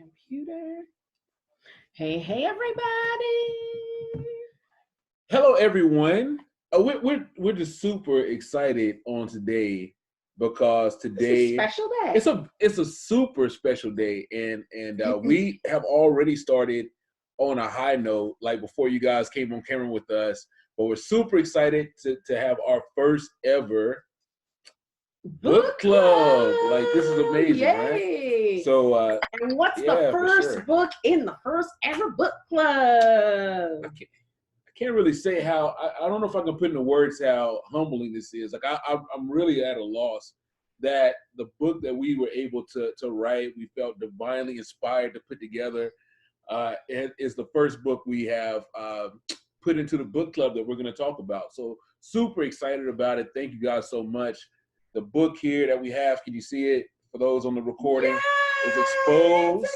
computer. Hey, everybody. Hello, everyone. We're just super excited on today because It's a today special day. it's a super special day, and we have already started on a high note, like before you guys came on camera with us. But we're super excited to have our first ever book club. Like, this is amazing, Yay. right? So and what's yeah, the for first sure. book in the first ever book club? I can't really say how. I don't know if I can put into words how humbling this is. Like, I'm really at a loss that the book that we were able to write, we felt divinely inspired to put together, is the first book we have put into the book club that we're going to talk about. So super excited about it. Thank you guys so much. The book here that we have, can you see it? For those on the recording, is exposed.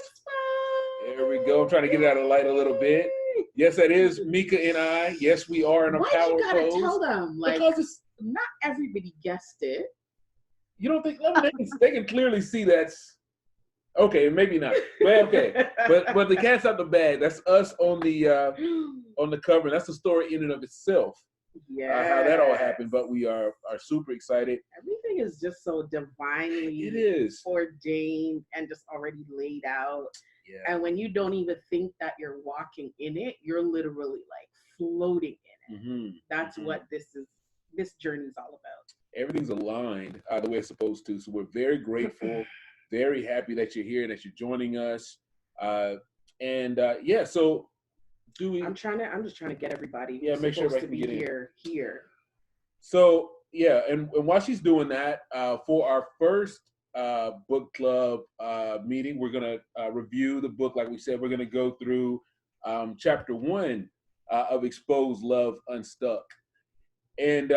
There we go. I'm trying to get it out of the light a little bit. Yes, that is Mika and I. Yes, we are in a Why power you gotta pose. tell them? Like, Because it's, not everybody guessed it. you don't think, I mean, they can clearly see that's, okay, maybe not. But okay. But the cat's out the bag. That's us on the cover. That's the story in and of itself. Yeah. How that all happened. But we are super excited. Everything is just so divinely It is. ordained and just already laid out. Yeah. And when you don't even think that you're walking in it, you're literally like floating in it. Mm-hmm. That's what this journey is all about. Everything's aligned the way it's supposed to. So we're very grateful, very happy that you're here, that you're joining us. Yeah, so do we? I'm just trying to get everybody. Yeah, make sure supposed everybody to can be get in. here. So yeah, and while she's doing that, for our first book club meeting, we're gonna review the book. Like we said, we're gonna go through chapter 1 of Exposed Love, Unstuck. And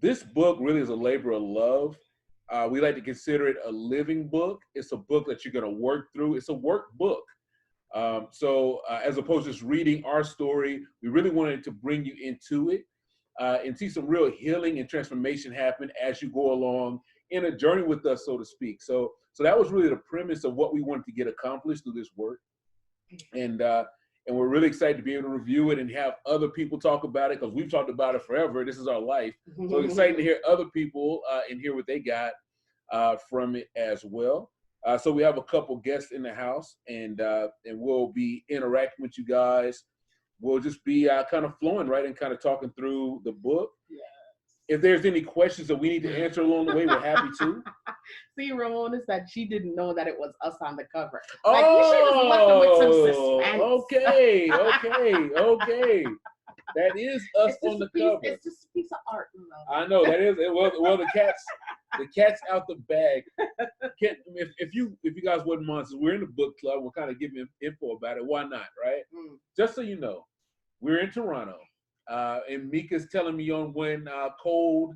this book really is a labor of love. We like to consider it a living book. It's a book that you're going to work through. It's a workbook. So as opposed to just reading our story, we really wanted to bring you into it and see some real healing and transformation happen as you go along in a journey with us, so to speak. So that was really the premise of what we wanted to get accomplished through this work. And we're really excited to be able to review it and have other people talk about it, because we've talked about it forever. This is our life. So excited to hear other people and hear what they got from it as well. So we have a couple guests in the house, and we'll be interacting with you guys. We'll just be kind of flowing, right, and kind of talking through the book. Yes. If there's any questions that we need to answer along the way, we're happy to. See, Ramona said she didn't know that it was us on the cover. Oh, like, you should have left them with some suspense. Okay. That is us on the cover. It's just a piece of art. I know that is. Well, the cat's out the bag. If you guys wouldn't mind, since we're in the book club, we're kind of giving info about it. Why not, right? Just so you know, we're in Toronto, and Mika's telling me on one cold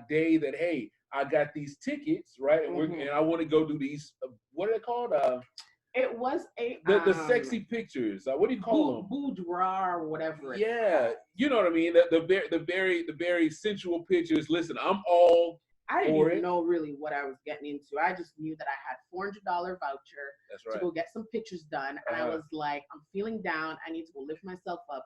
day that, hey, I got these tickets, right? And I want to go do these. What are they called? It was the sexy pictures. What do you call them? Boudoir or whatever. Yeah, you know what I mean. The very sensual pictures. Listen, I'm all. I didn't even know really what I was getting into. I just knew that I had $400 voucher to go get some pictures done, and I was like, I'm feeling down. I need to go lift myself up.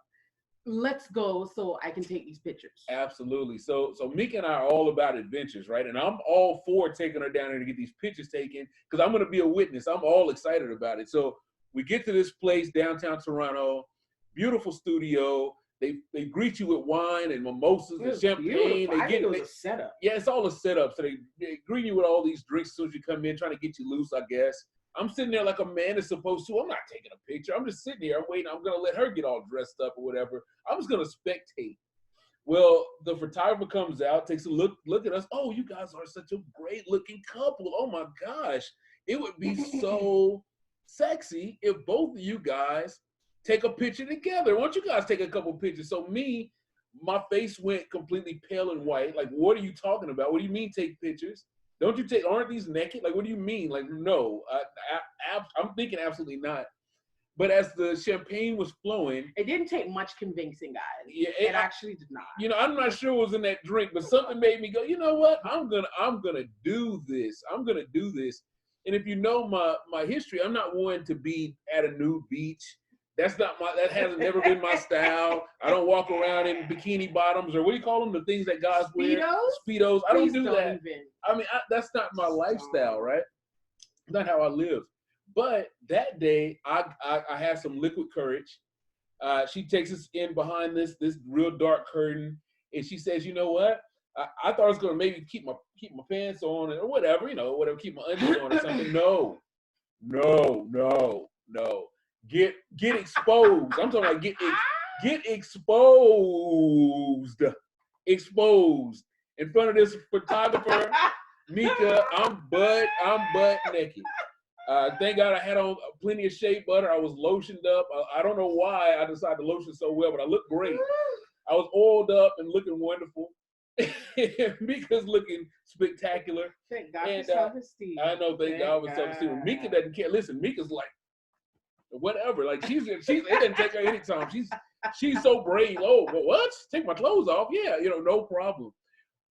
Let's go so I can take these pictures. Absolutely. So Mika and I are all about adventures, right? And I'm all for taking her down there to get these pictures taken, because I'm going to be a witness. I'm all excited about it. So we get to this place downtown Toronto, beautiful studio. They greet you with wine and mimosas and champagne. It was a setup. Yeah, it's all a setup. So they greet you with all these drinks as soon as you come in, trying to get you loose, I guess. I'm sitting there like a man is supposed to. I'm not taking a picture. I'm just sitting here. I'm waiting. I'm going to let her get all dressed up or whatever. I'm just going to spectate. Well, the photographer comes out, takes a look at us. Oh, you guys are such a great looking couple. Oh my gosh. It would be so sexy if both of you guys take a picture together. Why don't you guys take a couple pictures? So my face went completely pale and white. Like, what are you talking about? What do you mean take pictures? Don't you aren't these naked? Like, what do you mean? Like, no, I'm thinking absolutely not. But as the champagne was flowing, it didn't take much convincing, guys. Yeah, it actually did not. You know, I'm not sure what was in that drink, but something made me go, you know what? I'm gonna do this. I'm gonna do this. And if you know my history, I'm not one to be at a nude beach. That hasn't never been my style. I don't walk around in bikini bottoms or what do you call them? The things that guys wear. Speedos. I don't do that. I mean, that's not my lifestyle, right? Not how I live. But that day, I had some liquid courage. She takes us in behind this real dark curtain, and she says, "You know what? I thought I was gonna maybe keep my pants on or whatever, keep my undies on or something. No. Get exposed. I'm talking about get exposed in front of this photographer, Mika. I'm butt naked. Thank God I had on plenty of shea butter. I was lotioned up. I don't know why I decided to lotion so well, but I looked great. I was oiled up and looking wonderful. Mika's looking spectacular. Thank God for self-esteem. I know, thank God for self-esteem. Mika doesn't care. Listen, Mika's like, whatever. Like it doesn't take her any time. She's so brave. Oh, well, what? Take my clothes off? Yeah, no problem.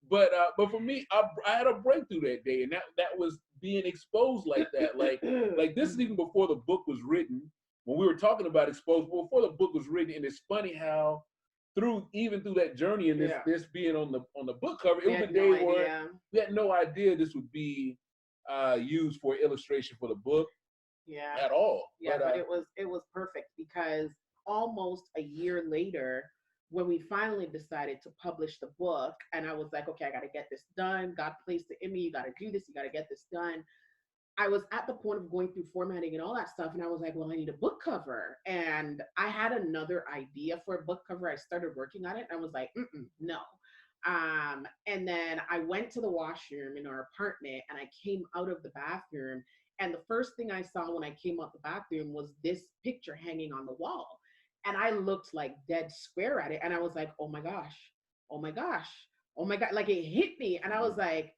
But for me, I had a breakthrough that day, and that was being exposed like that. Like this is even before the book was written. When we were talking about exposed, before the book was written, and it's funny how through that journey and this being on the book cover, it was a day where we had no idea this would be used for illustration for the book. Yeah. At all. Yeah, but it was perfect because almost a year later, when we finally decided to publish the book, and I was like, okay, I got to get this done. God placed it in me. You got to do this. You got to get this done. I was at the point of going through formatting and all that stuff, and I was like, well, I need a book cover. And I had another idea for a book cover. I started working on it, and I was like, no. And then I went to the washroom in our apartment, and I came out of the bathroom, and the first thing I saw when I came out the bathroom was this picture hanging on the wall. And I looked like dead square at it. And I was like, oh my gosh. Like it hit me. And I was like,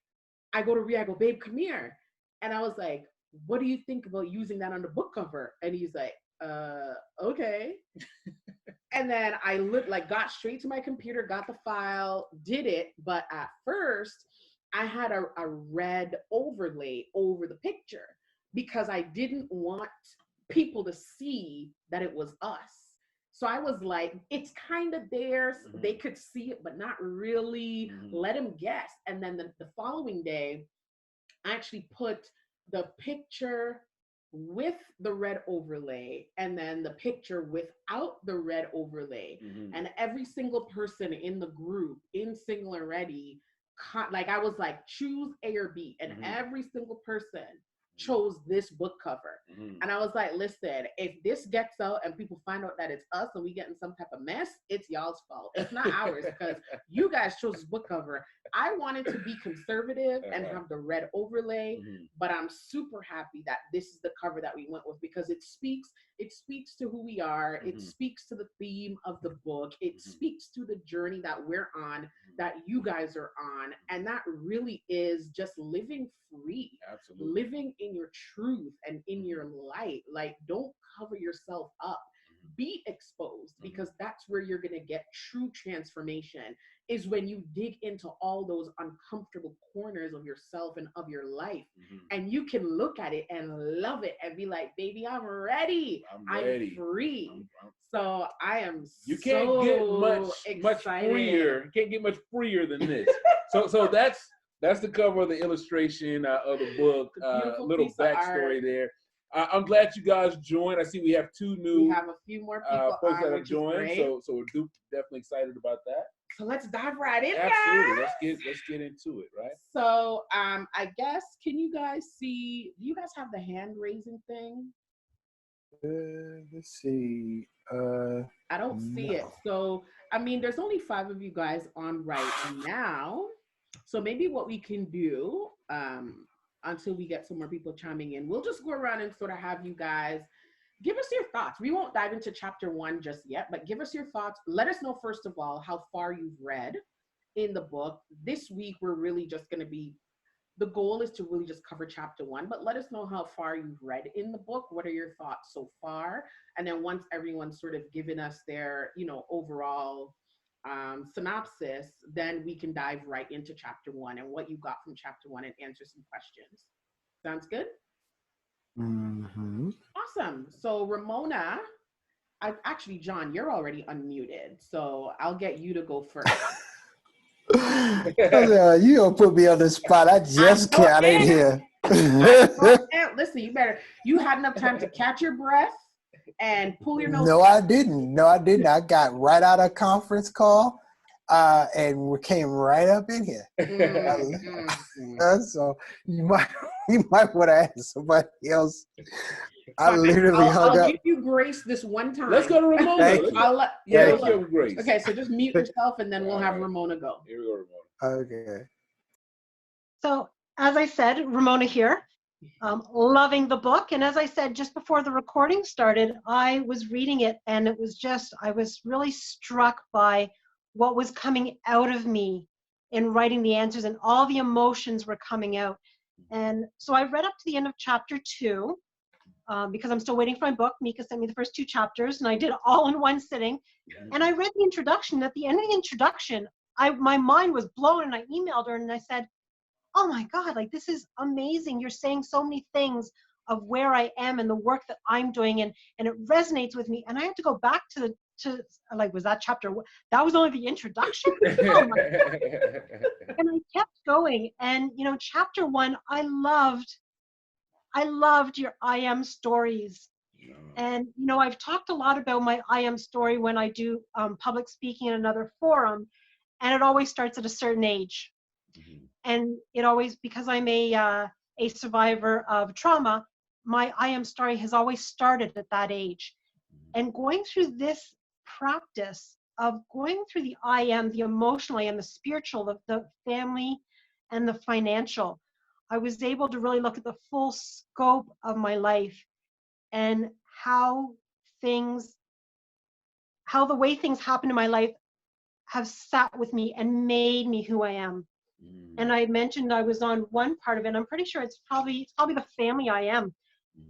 I go to Rhea, I go, babe, come here. And I was like, what do you think about using that on the book cover? And he's like, okay. And then I got straight to my computer, got the file, did it. But at first, I had a red overlay over the picture because I didn't want people to see that it was us. So I was like, it's kind of there. So they could see it, but not really. Let them guess. And then the following day, I actually put the picture with the red overlay and then the picture without the red overlay. And every single person in the group in Singular Ready, I was like, choose A or B. And every single person chose this book cover. And I was like, listen, if this gets out and people find out that it's us and we get in some type of mess, it's y'all's fault. It's not ours because you guys chose this book cover. I wanted to be conservative and have the red overlay, but I'm super happy that this is the cover that we went with because it speaks to who we are. It speaks to the theme of the book. It speaks to the journey that we're on, that you guys are on. And that really is just living free. Absolutely. Living in your truth and in your light. Like, don't cover yourself up. Be exposed because that's where you're going to get true transformation, is when you dig into all those uncomfortable corners of yourself and of your life. And you can look at it and love it and be like, baby, I'm ready. I'm free. So I am you can't get much freer. You can't get much freer than this. so that's the cover of the illustration of the book. Little backstory there. I'm glad you guys joined. I see we have two new. We have a few more people folks that have joined, so we're definitely excited about that. So let's dive right in. Absolutely, let's get into it, right? So I guess, can you guys see? Do you guys have the hand raising thing? Let's see. I don't see it. So I mean, there's only 5 of you guys on right now. So maybe what we can do, until we get some more people chiming in, we'll just go around and sort of have you guys give us your thoughts. We won't dive into chapter 1 just yet, but give us your thoughts. Let us know, first of all, how far you've read in the book. This week, we're really just going to be, the goal is to really just cover chapter 1, but let us know how far you've read in the book. What are your thoughts so far? And then once everyone's sort of given us their, overall synopsis, then we can dive right into chapter 1 and what you got from chapter 1 and answer some questions. Sounds good? Mm-hmm. Awesome. So Ramona, actually, John, you're already unmuted, so I'll get you to go first. You gonna put me on the spot. I just got in here. Listen, you had enough time to catch your breath and pull your nose. No, I didn't. I got right out of conference call and we came right up in here. So you might want to ask somebody else. I'll give you grace this one time. Let's go to Ramona. Thank you. Grace. Okay, so just mute yourself and then we'll have Ramona go. Here we go, Ramona. Okay. So as I said, Ramona here, loving the book. And as I said, just before the recording started, I was reading it and it was I was really struck by what was coming out of me in writing the answers, and all the emotions were coming out. And so I read up to the end of chapter 2 because I'm still waiting for my book. Mika sent me the first 2 chapters and I did it all in one sitting. And I read the introduction. At the end of the introduction, my mind was blown, and I emailed her and I said, oh my God, like, this is amazing. You're saying so many things of where I am and the work that I'm doing, and it resonates with me. And I had to go back to was that chapter? That was only the introduction? Oh my God. And I kept going. And, chapter 1, I loved your I am stories. And, I've talked a lot about my I am story when I do public speaking in another forum, and it always starts at a certain age. And it always, because I'm a survivor of trauma, my I am story has always started at that age. And going through this practice of going through the I am, the emotional I am, the spiritual, the family, and the financial, I was able to really look at the full scope of my life and how the way things happen in my life have sat with me and made me who I am. And I mentioned I was on one part of it. I'm pretty sure it's probably the family I am.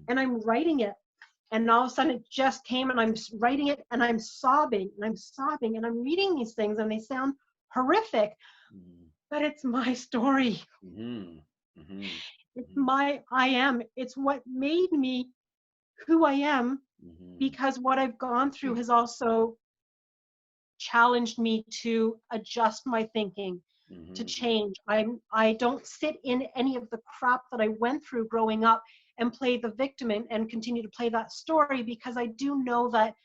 And I'm writing it. And all of a sudden it just came, and I'm writing it and I'm sobbing and I'm reading these things and they sound horrific, but it's my story. It's my I am. It's what made me who I am, because what I've gone through has also challenged me to adjust my thinking, to change. I don't sit in any of the crap that I went through growing up and play the victim and continue to play that story, because I do know that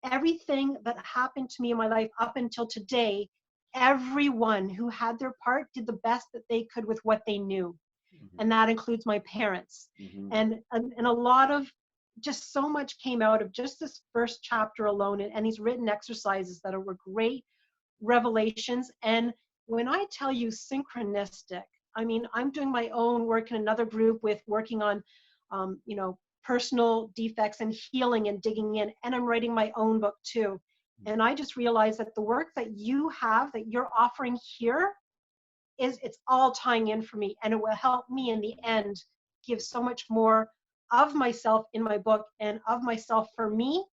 everything that happened to me in my life up until today, everyone who had their part did the best that they could with what they knew. And that includes my parents. And a lot of, just so much came out of just this first chapter alone, and these written exercises that were great revelations. And when I tell you synchronistic, I mean, I'm doing my own work in another group with working on, personal defects and healing and digging in. And I'm writing my own book too. And I just realized that the work that you have, that you're offering here, it's all tying in for me. And it will help me in the end give so much more of myself in my book, and of myself for me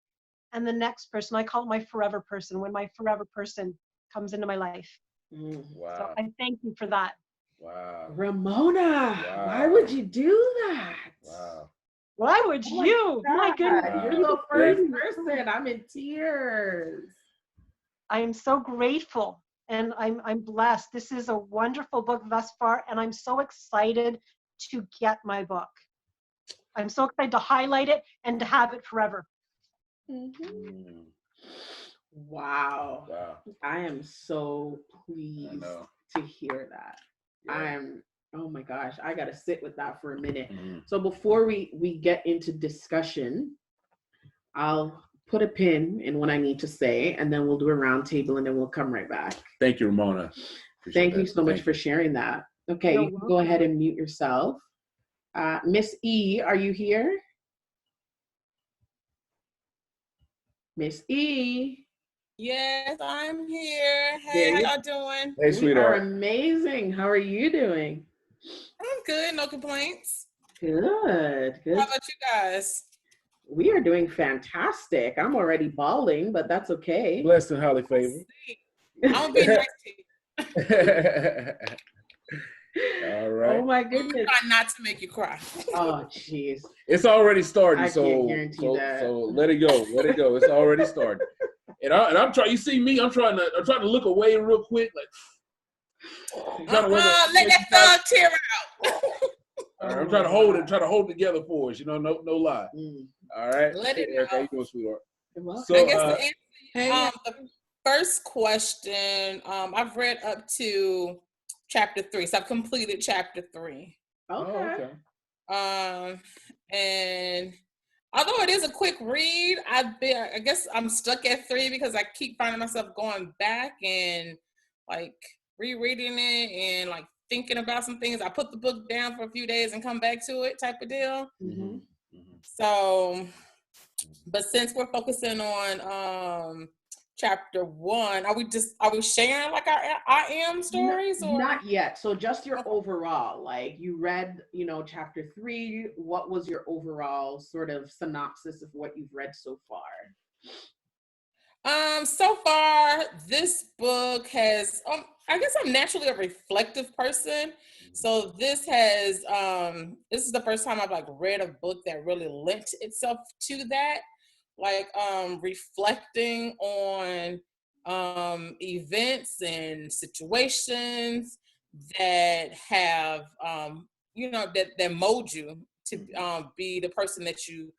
and the next person. I call it my forever person, when my forever person comes into my life. Wow. So I thank you for that. Wow. Ramona, why would you do that? Wow. Why would you? My goodness. You're the first person. I'm in tears. I am so grateful, and I'm blessed. This is a wonderful book thus far, and I'm so excited to get my book. I'm so excited to highlight it and to have it forever. Wow. I am so pleased to hear that. Oh my gosh, I got to sit with that for a minute. So before we get into discussion, I'll put a pin in what I need to say, and then we'll do a round table, and then we'll come right back. Thank you, Ramona. Thank you so much for sharing that. Okay, you can go ahead and mute yourself. Miss E, are you here? Miss E. Yes, I'm here. Hey, how y'all doing? Hey, sweetheart. We are amazing. How are you doing? I'm good. No complaints. Good. How about you guys? We are doing fantastic. I'm already bawling, but that's okay. Blessed and highly favored. I'm going to be nice to you. All right. Oh my I'm goodness. trying not to make you cry. Oh jeez. It's already starting, I so can't guarantee that. so let it go. Let it go. It's already started. And I'm trying. You see me? I'm trying to look away real quick, like. Let that thug tear out. All right, I'm trying to hold it. Try to hold it together for us. No lie. All right. Let it Eric, out. how you doing, sweetheart? So I guess to answer the first question, I've read up to chapter 3, so I've completed chapter 3. Okay. And although it is a quick read, I guess I'm stuck at 3 because I keep finding myself going back and like rereading it and like thinking about some things. I put the book down for a few days and come back to it, type of deal. Mm-hmm. So, but since we're focusing on chapter 1, are we sharing like our I am stories or not yet? So just your overall, like you read, chapter 3. What was your overall sort of synopsis of what you've read so far? So far, this book has, I guess I'm naturally a reflective person. So this is the first time I've like read a book that really lent itself to that, like reflecting on events and situations that have, that mold you to be the person that you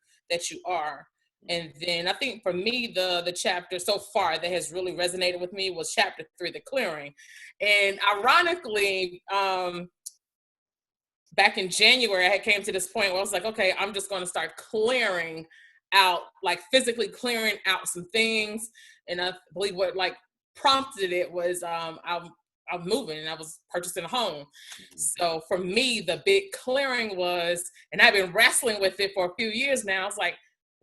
are. And then I think for me, the chapter so far that has really resonated with me was chapter 3, The Clearing. And ironically, back in January, I had came to this point where I was like, okay, I'm just going to start clearing out, like physically clearing out some things. And I believe what like prompted it was I'm moving and I was purchasing a home. So for me, the big clearing was, and I've been wrestling with it for a few years now. It's like,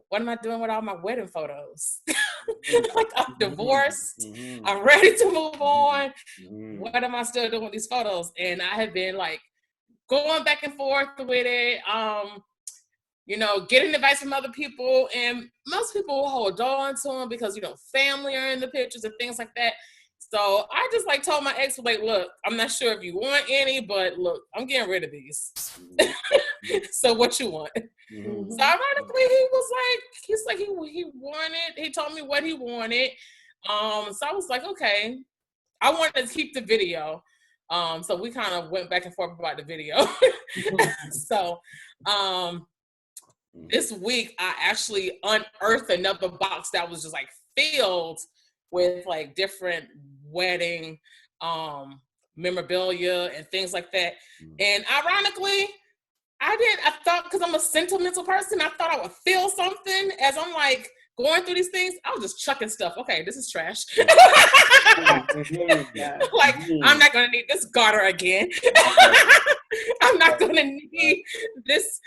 what am I doing with all my wedding photos? Like I'm divorced. I'm ready to move on. What am I still doing with these photos? And I have been like going back and forth with it. Getting advice from other people, and most people will hold on to them because family are in the pictures and things like that. So I just like told my ex, like, look, I'm not sure if you want any, but look, I'm getting rid of these. So what you want? So ironically, he wanted, he told me what he wanted. So I was like, okay, I wanted to keep the video. So we kind of went back and forth about the video. So this week I actually unearthed another box that was just like filled with like different wedding memorabilia and things like that. And ironically, I thought, because I'm a sentimental person, I thought I would feel something as I'm like going through these things. I was just chucking stuff. Okay, this is trash. Like, I'm not going to need this garter again. I'm not going to need this,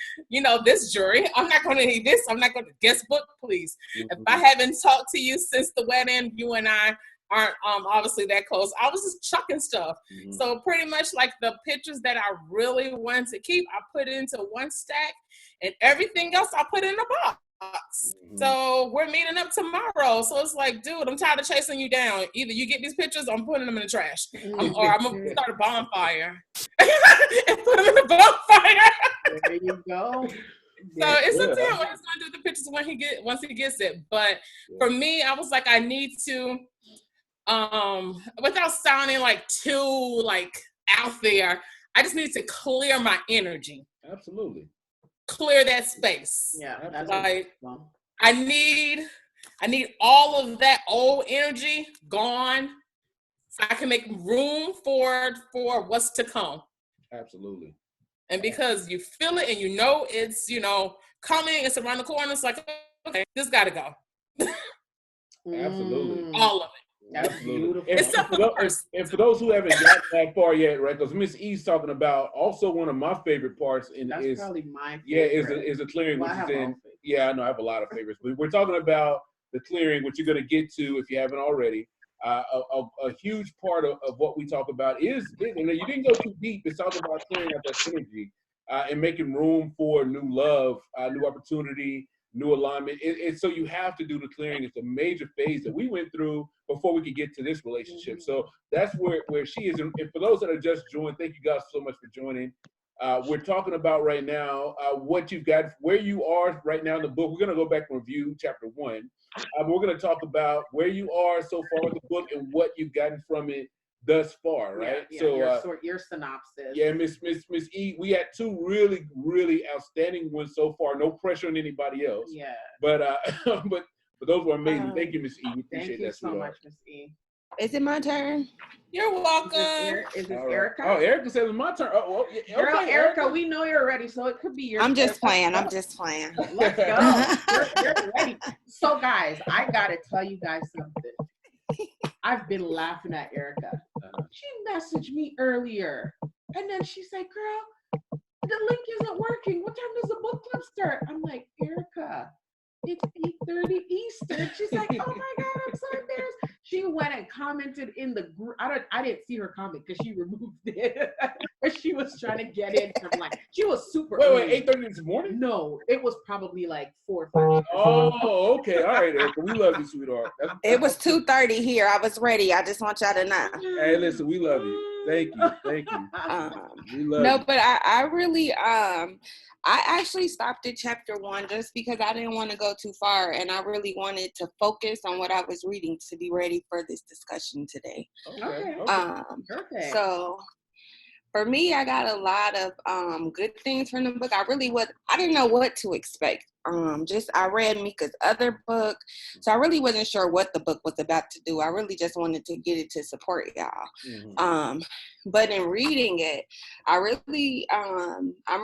this jewelry. I'm not going to need this. I'm not going to guest book, please. If I haven't talked to you since the wedding, you and I aren't obviously that close. I was just chucking stuff. So pretty much like the pictures that I really wanted to keep, I put into one stack, and everything else I put in a box. So we're meeting up tomorrow. So it's like, dude, I'm tired of chasing you down. Either you get these pictures, or I'm putting them in the trash. Or I'm going to start a bonfire and put them in the bonfire. There you go. So it's up to him what he's going to do with the pictures once he gets it. But for me, I was like, I need to, without sounding like too like out there, I just need to clear my energy. Absolutely. Clear that space. Yeah. That's like I need all of that old energy gone so I can make room for what's to come. Absolutely. And because you feel it and it's, coming, it's around the corner, it's like, okay, this gotta go. Absolutely. All of it. That's beautiful. And for those who haven't gotten that far yet, right? Because Miss E's talking about also one of my favorite parts is probably my favorite. is the clearing, which is in. Yeah, I know I have a lot of favorites, but we're talking about the clearing, which you're going to get to if you haven't already. A huge part of what we talk about is, and you didn't go too deep. It's talking about clearing out that energy and making room for new love, new opportunity, new alignment. So you have to do the clearing. It's a major phase that we went through before we could get to this relationship. So that's where she is. And for those that are just joined, thank you guys so much for joining. We're talking about right now what you've got, where you are right now in the book. We're going to go back and review chapter 1. We're going to talk about where you are so far with the book and what you've gotten from it thus far, right? Yeah, so your synopsis. Yeah, Miss E, we had 2 really, really outstanding ones so far. No pressure on anybody else. Yeah. But but those were amazing. Thank you, Miss E. We appreciate that. Thank you so much, Miss E. Is it my turn? You're welcome. Is this Erica? Oh, Erica said it's my turn. Oh, yeah. Girl, Okay, Erica, we know you're ready, so it could be your I'm just turn. playing. Let's go. You're ready. So, guys, I gotta tell you guys something. I've been laughing at Erica. She messaged me earlier, and then she said, "Girl, the link isn't working. What time does the book club start?" I'm like, Erica, it's 8:30 Eastern. She's like, "Oh my God, I'm so embarrassed." She went and commented in the group. I didn't see her comment because she removed it. But she was trying to get in from she was super Wait, 8:30 this morning? No, it was probably like 4 or 5. Oh, okay. All right, Erica. We love you, sweetheart. It was 2:30 here. I was ready. I just want y'all to know. Hey, listen, we love you. Thank you. We love you. But I really, I actually stopped at chapter 1 just because I didn't want to go too far, and I really wanted to focus on what I was reading to be ready for this discussion today. Okay. So for me, I got a lot of good things from the book. I didn't know what to expect. I read Mika's other book, so I really wasn't sure what the book was about to do. I really just wanted to get it to support y'all. Mm-hmm. But in reading it, I'm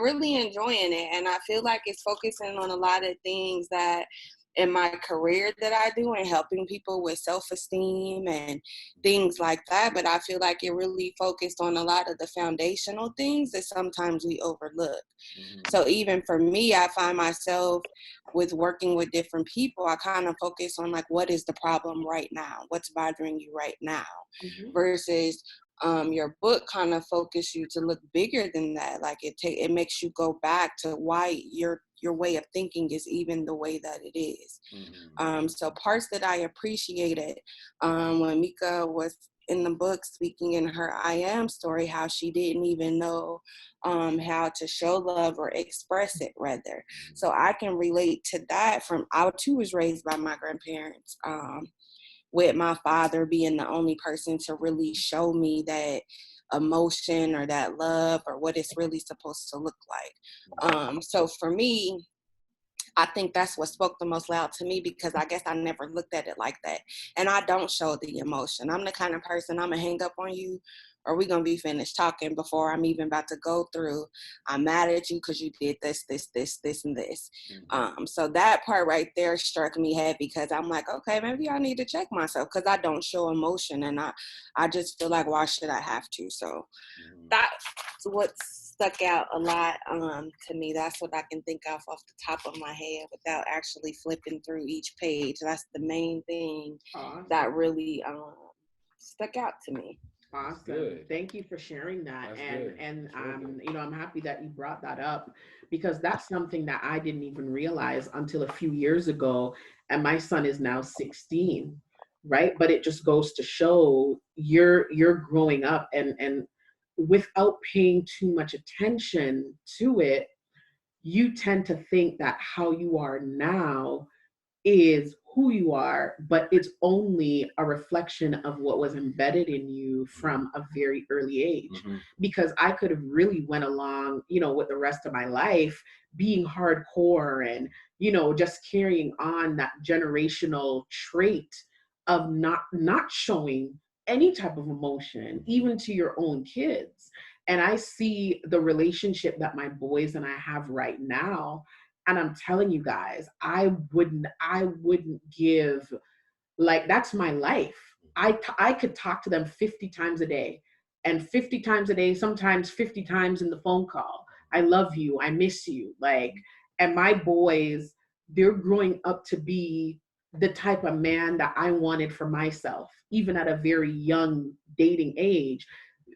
really enjoying it, and I feel like it's focusing on a lot of things that in my career that I do and helping people with self-esteem and things like that. But I feel like it really focused on a lot of the foundational things that sometimes we overlook. Mm-hmm. So even for me, I find myself with working with different people, I kind of focus on what is the problem right now? What's bothering you right now? Mm-hmm. Versus your book kind of focus you to look bigger than that. It makes you go back to why your way of thinking is even the way that it is. Mm-hmm. So parts that I appreciated when Mika was in the book speaking in her I am story, how she didn't even know how to show love or express it rather. So I can relate to that I too was raised by my grandparents. With my father being the only person to really show me that emotion or that love or what it's really supposed to look like. So for me, I think that's what spoke the most loud to me because I guess I never looked at it like that. And I don't show the emotion. I'm the kind of person, I'm going to hang up on you or we're going to be finished talking before I'm even about to go through. I'm mad at you because you did this, and this. Mm-hmm. So that part right there struck me heavy because I'm like, okay, maybe I need to check myself because I don't show emotion and I just feel like, why should I have to? So that's what stuck out a lot to me. That's what I can think of off the top of my head without actually flipping through each page. That's the main thing that really stuck out to me. Awesome. Good. Thank you for sharing that. I'm happy that you brought that up because that's something that I didn't even realize until a few years ago. And my son is now 16, right? But it just goes to show you're growing up and without paying too much attention to it, you tend to think that how you are now is who you are, but it's only a reflection of what was embedded in you from a very early age. Mm-hmm. Because I could have really went along, with the rest of my life being hardcore and, just carrying on that generational trait of not showing any type of emotion, even to your own kids. And I see the relationship that my boys and I have right now. And I'm telling you guys, I wouldn't give, that's my life. I could talk to them 50 times a day and 50 times a day, sometimes 50 times in the phone call. I love you. I miss you. And my boys, they're growing up to be the type of man that I wanted for myself, even at a very young dating age.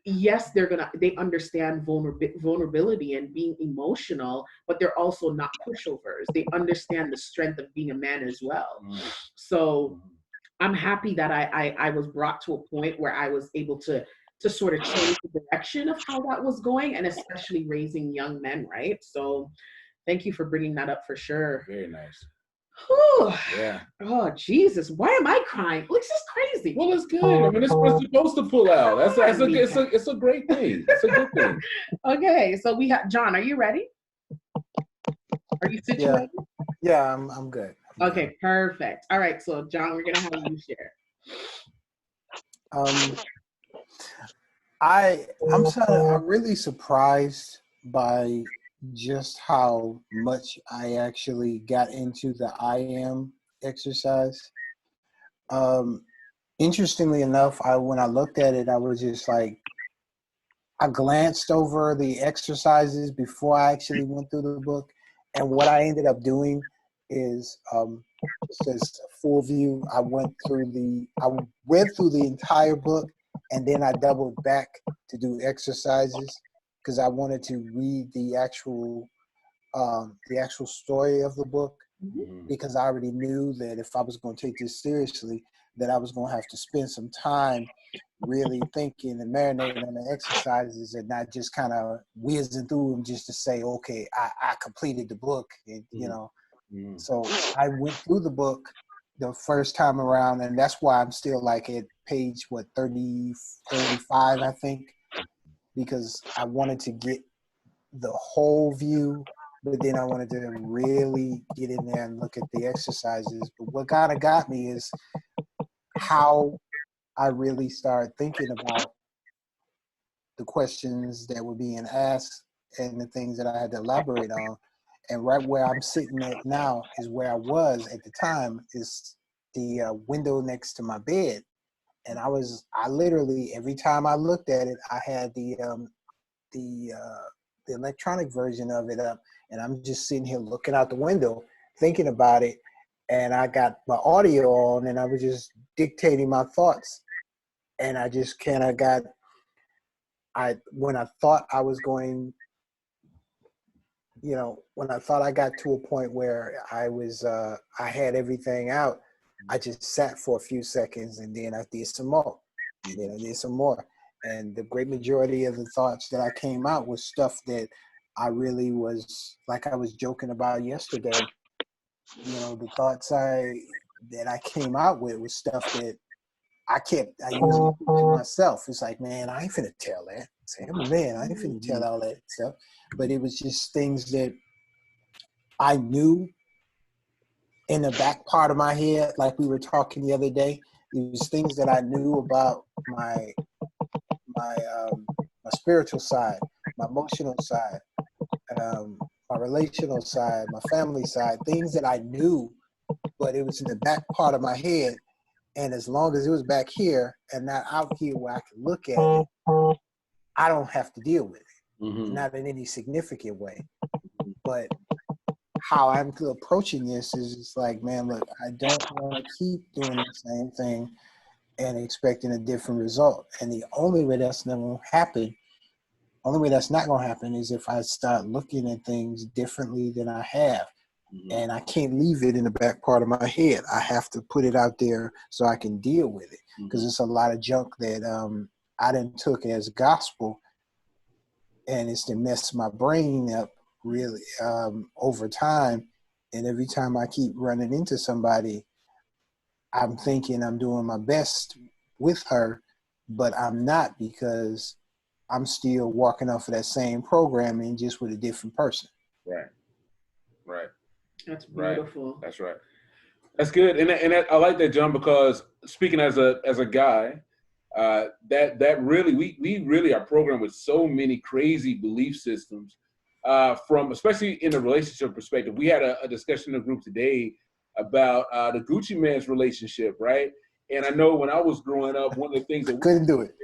yes, they understand vulnerability and being emotional, but they're also not pushovers. They understand the strength of being a man as well. So I'm happy that I was brought to a point where I was able to sort of change the direction of how that was going, and especially raising young men, right? So thank you for bringing that up for sure. Very nice. Whew. Yeah. Oh Jesus! Why am I crying? This is crazy. Well, it's good. I mean, it's supposed to pull out. It's a great thing. It's a good thing. Okay, so we have John. Are you ready? Are you situated? Yeah, I'm good. Okay, perfect. All right, so John, we're gonna have you share. I'm really surprised by just how much I actually got into the I am exercise. Interestingly enough, when I looked at it, I was just like, I glanced over the exercises before I actually went through the book, and what I ended up doing is just as a full view. I read through the entire book, and then I doubled back to do exercises because I wanted to read the actual story of the book, because I already knew that if I was going to take this seriously, that I was going to have to spend some time really thinking and marinating on the exercises and not just kind of whizzing through them just to say, okay, I completed the book, and, you know. So I went through the book the first time around, and that's why I'm still like at page 35, I think, because I wanted to get the whole view, but then I wanted to really get in there and look at the exercises. But what kind of got me is how I really started thinking about the questions that were being asked and the things that I had to elaborate on. And right where I'm sitting at now is where I was at the time, is the window next to my bed. And I literally, every time I looked at it, I had the electronic version of it up, and I'm just sitting here looking out the window, thinking about it. And I got my audio on, and I was just dictating my thoughts. And I just kind of when I thought I was going, when I thought I got to a point where I had everything out, I just sat for a few seconds, and then I did some more. Then I did some more. And the great majority of the thoughts that I came out was stuff that I really was, like I was joking about yesterday. The thoughts that I came out with was stuff that I usually keep to myself. It's like, man, I ain't finna tell that. Say, I'm a man, I ain't finna tell all that stuff. But it was just things that I knew in the back part of my head, like we were talking the other day. It was things that I knew about my spiritual side, my emotional side, my relational side, my family side, things that I knew, but it was in the back part of my head. And as long as it was back here and not out here where I could look at it, I don't have to deal with it, not in any significant way. But how I'm approaching this is just like, man, look, I don't want to keep doing the same thing and expecting a different result. And the only way that's not going to happen is if I start looking at things differently than I have. And I can't leave it in the back part of my head. I have to put it out there so I can deal with it, because it's a lot of junk that I done took as gospel, and it's to mess my brain up really over time. And every time I keep running into somebody, I'm thinking I'm doing my best with her, but I'm not, because I'm still walking off of that same programming, just with a different person. Right. That's beautiful. Right. That's right. That's good, and I like that, John, because speaking as a guy, that really we really are programmed with so many crazy belief systems, from especially in a relationship perspective. We had a discussion in the group today about the Gucci Man's relationship, right? And I know when I was growing up, one of the things that couldn't do it.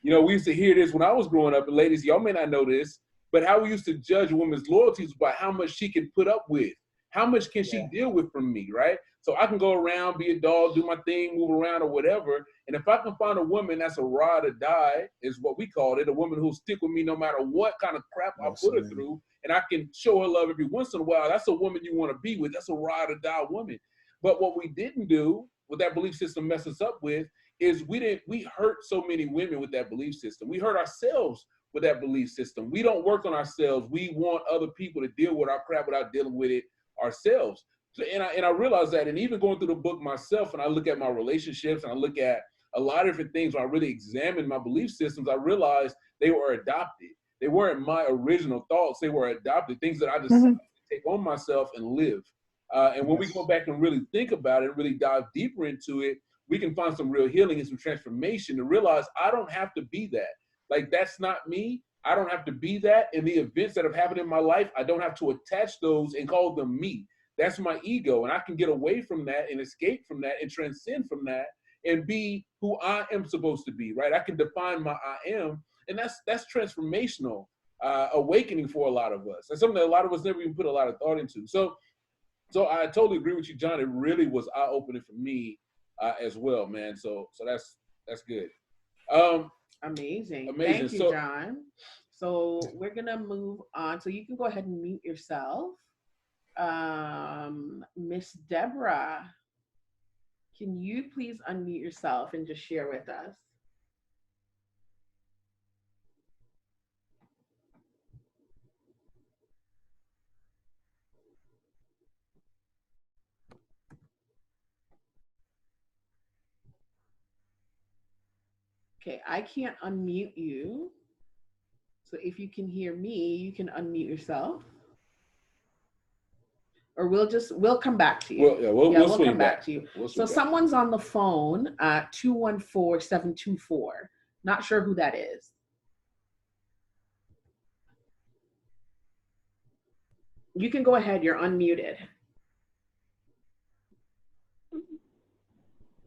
We used to hear this when I was growing up, and ladies, y'all may not know this, but how we used to judge a woman's loyalties by how much she can put up with. How much can she deal with from me, right? So I can go around, be a dog, do my thing, move around or whatever. And if I can find a woman that's a ride or die, is what we call it, a woman who'll stick with me no matter what kind of crap I put her through, and I can show her love every once in a while, that's a woman you want to be with. That's a ride or die woman. But what we didn't do, what that belief system messed us up with, is we hurt so many women with that belief system. We hurt ourselves with that belief system. We don't work on ourselves. We want other people to deal with our crap without dealing with it ourselves. So, and I realized that, and even going through the book myself, and I look at my relationships, and I look at a lot of different things, when I really examined my belief systems, I realized they were adopted. They weren't my original thoughts. They were adopted, things that I decided to take on myself and live. And when we go back and really think about it, really dive deeper into it, we can find some real healing and some transformation to realize I don't have to be that. Like, that's not me. I don't have to be that. And the events that have happened in my life, I don't have to attach those and call them me. That's my ego. And I can get away from that and escape from that and transcend from that and be who I am supposed to be, right? I can define my I am. And that's transformational awakening for a lot of us. That's something that a lot of us never even put a lot of thought into. So I totally agree with you, John. It really was eye-opening for me as well, man. So that's good. Amazing. Thank you, John. So we're gonna move on. So you can go ahead and mute yourself. Miss Deborah, can you please unmute yourself and just share with us? Okay, I can't unmute you. So if you can hear me, you can unmute yourself. Or we'll come back to you. We'll come back to you. So someone's on the phone, 214-724. Not sure who that is. You can go ahead, you're unmuted.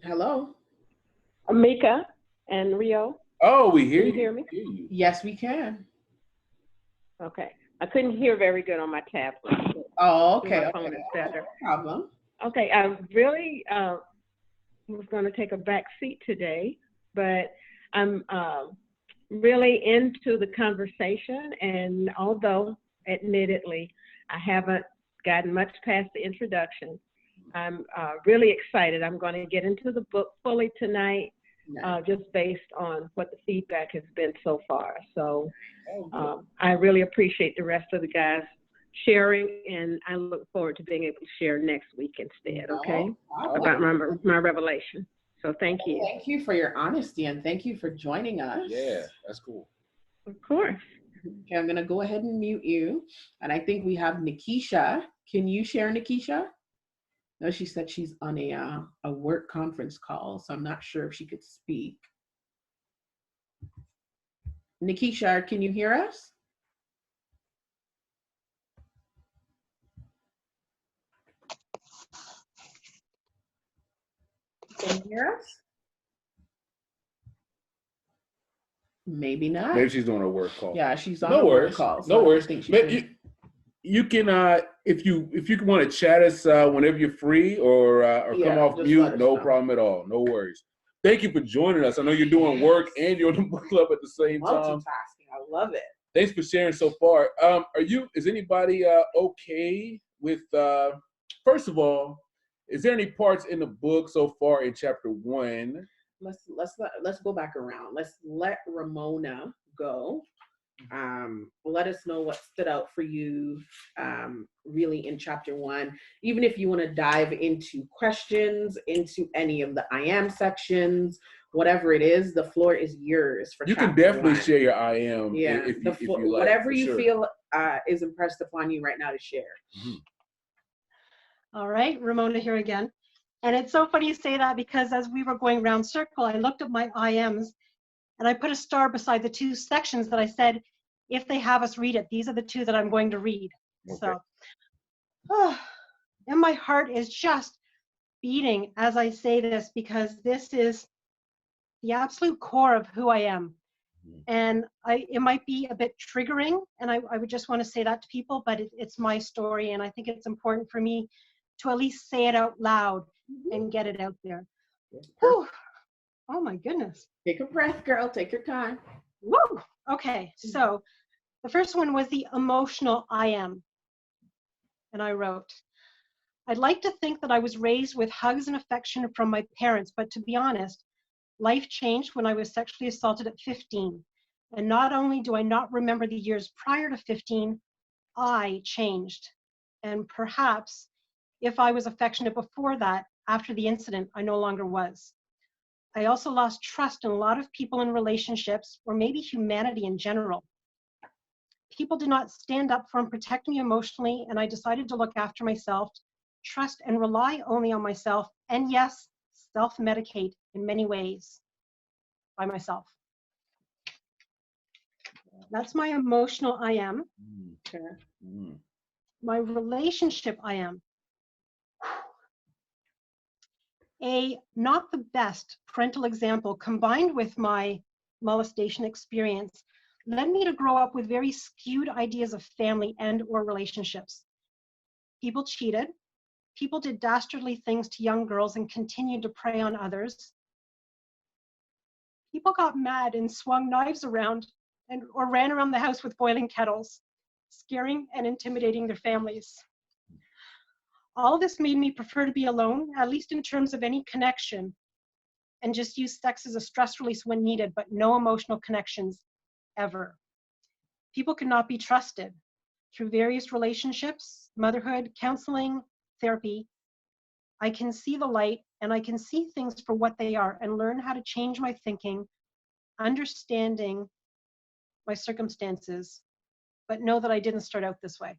Hello? Amika and Rio. Oh, we hear you. Can you hear me? Yes, we can. Okay. I couldn't hear very good on my tablet. Oh, okay. My phone is better. No problem. Okay, I really was going to take a back seat today, but I'm really into the conversation, and although, admittedly, I haven't gotten much past the introduction, I'm really excited. I'm going to get into the book fully tonight, just based on what the feedback has been so far. So I really appreciate the rest of the guys sharing, and I look forward to being able to share next week instead, okay? About my revelation. So thank you. Thank you for your honesty, and thank you for joining us. Yeah, that's cool. Of course. Okay, I'm gonna go ahead and mute you. And I think we have Nikisha. Can you share, Nikisha? No, she said she's on a work conference call, so I'm not sure if she could speak. Nikisha, can you hear us? Can you hear us? Maybe not. Maybe she's doing a work call. Yeah, she's on a work call. So no worries. You can if you want to chat us whenever you're free or come off mute, no problem at all. No worries. Thank you for joining us. I know you're doing work and you're in the book club at the same time. Multitasking. I love it. Thanks for sharing so far. Is anybody okay with first of all, is there any parts in the book so far in chapter 1? Let's go back around. Let's let Ramona go. Let us know what stood out for you really in chapter 1. Even if you want to dive into questions, into any of the I am sections, whatever it is, the floor is yours. For you can definitely share your I am. Yeah, if you like, whatever you feel is impressed upon you right now to share. Mm-hmm. All right, Ramona here again. And it's so funny you say that, because as we were going round circle, I looked at my IMs and I put a star beside the 2 sections that I said, if they have us read it, these are the 2 that I'm going to read. Okay. So, and my heart is just beating as I say this, because this is the absolute core of who I am. And it might be a bit triggering, and I would just want to say that to people, but it's my story, and I think it's important for me to at least say it out loud and get it out there. Whew. Oh my goodness. Take a breath, girl. Take your time. Woo! Okay, so the first one was the emotional I am. And I wrote, I'd like to think that I was raised with hugs and affection from my parents, but to be honest, life changed when I was sexually assaulted at 15. And not only do I not remember the years prior to 15, I changed. And perhaps if I was affectionate before that, after the incident, I no longer was. I also lost trust in a lot of people in relationships, or maybe humanity in general. People did not stand up for and protect me emotionally, and I decided to look after myself, trust and rely only on myself, and yes, self-medicate in many ways by myself. That's my emotional I am. My relationship I am. A not the best parental example combined with my molestation experience led me to grow up with very skewed ideas of family and or relationships. People cheated. People did dastardly things to young girls and continued to prey on others. People got mad and swung knives around or ran around the house with boiling kettles, scaring and intimidating their families. All this made me prefer to be alone, at least in terms of any connection, and just use sex as a stress release when needed, but no emotional connections ever. People could not be trusted. Through various relationships, motherhood, counseling, therapy, I can see the light and I can see things for what they are and learn how to change my thinking, understanding my circumstances, but know that I didn't start out this way.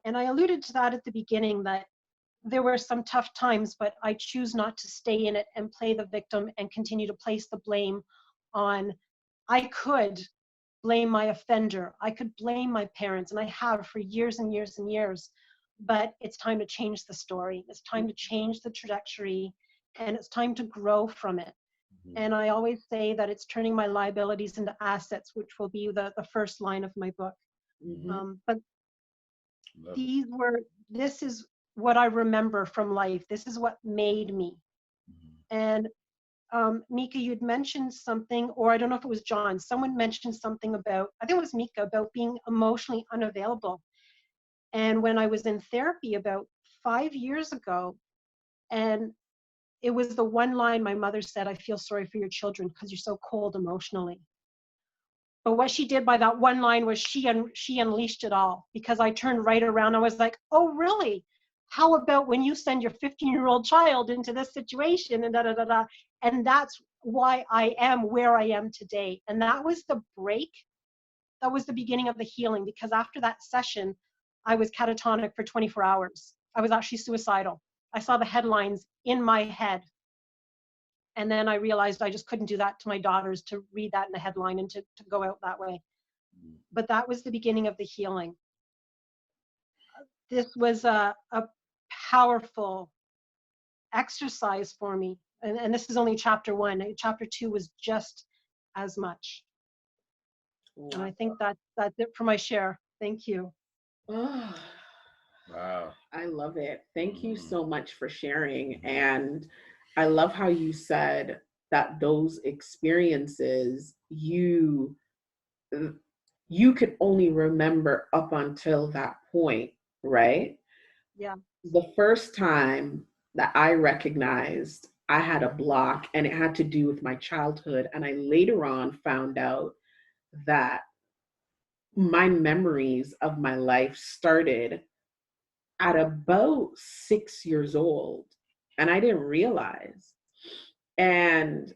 And I alluded to that at the beginning, that there were some tough times, but I choose not to stay in it and play the victim and continue to place the blame on. I could blame my offender. I could blame my parents, and I have for years and years and years. But it's time to change the story. It's time to change the trajectory, and it's time to grow from it. And I always say that it's turning my liabilities into assets, which will be the first line of my book. But this is what I remember from life. This is what made me. And Mika, you'd mentioned something, or I don't know if it was John, someone mentioned something about, I think it was Mika, about being emotionally unavailable. And when I was in therapy about 5 years ago, and it was the one line my mother said, I feel sorry for your children because you're so cold emotionally. But what she did by that one line was she unleashed it all, because I turned right around. I was like, oh, really? How about when you send your 15-year-old child into this situation and da-da-da-da? And that's why I am where I am today. And that was the break. That was the beginning of the healing, because after that session, I was catatonic for 24 hours. I was actually suicidal. I saw the headlines in my head. And then I realized I just couldn't do that to my daughters, to read that in the headline and to go out that way. But that was the beginning of the healing. This was a powerful exercise for me. And this is only chapter 1. Chapter 2 was just as much. And I think that's it for my share. Thank you. Oh, wow. I love it. Thank you so much for sharing. And I love how you said that those experiences you could only remember up until that point, right? Yeah. The first time that I recognized I had a block, and it had to do with my childhood, and I later on found out that my memories of my life started at about 6 years old, and I didn't realize. And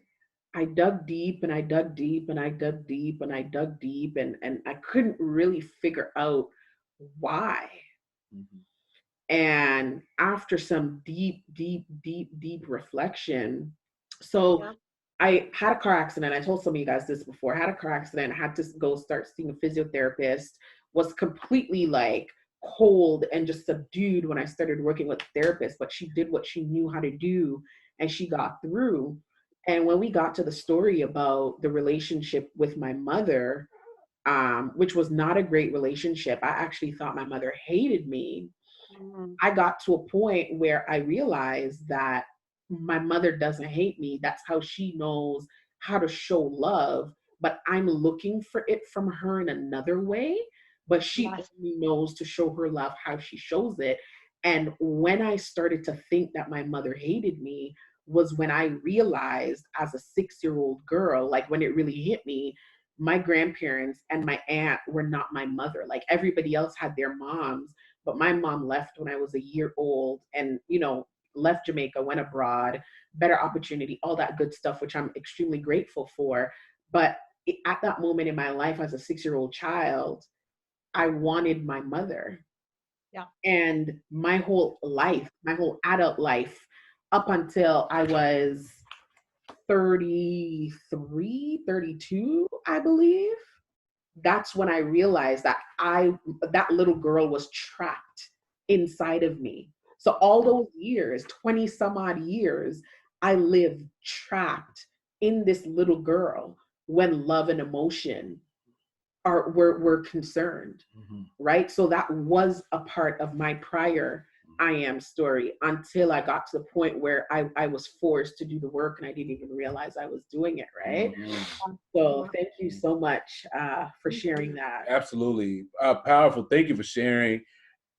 I dug deep and I dug deep and I dug deep and I dug deep, and I couldn't really figure out why. And after some deep reflection, so I had a car accident. I told some of you guys this before. I had a car accident. I had to go start seeing a physiotherapist. Was completely like cold and just subdued when I started working with a therapist, but she did what she knew how to do and she got through. And when we got to the story about the relationship with my mother, which was not a great relationship, I actually thought my mother hated me. I got to a point where I realized that my mother doesn't hate me. That's how she knows how to show love, but I'm looking for it from her in another way. But she only knows to show her love how she shows it. And when I started to think that my mother hated me was when I realized as a 6-year-old girl, like when it really hit me, my grandparents and my aunt were not my mother. Like everybody else had their moms, but my mom left when I was a year old and, left Jamaica, went abroad, better opportunity, all that good stuff, which I'm extremely grateful for. But at that moment in my life as a 6-year-old child, I wanted my mother. Yeah. And my whole life, my whole adult life, up until I was 33, 32, I believe, that's when I realized that that little girl was trapped inside of me. So all those years, 20 some odd years, I lived trapped in this little girl when love and emotion were concerned, right? So that was a part of my prior I am story until I got to the point where I was forced to do the work and I didn't even realize I was doing it, right? So thank you so much for sharing that. Absolutely. Powerful. Thank you for sharing.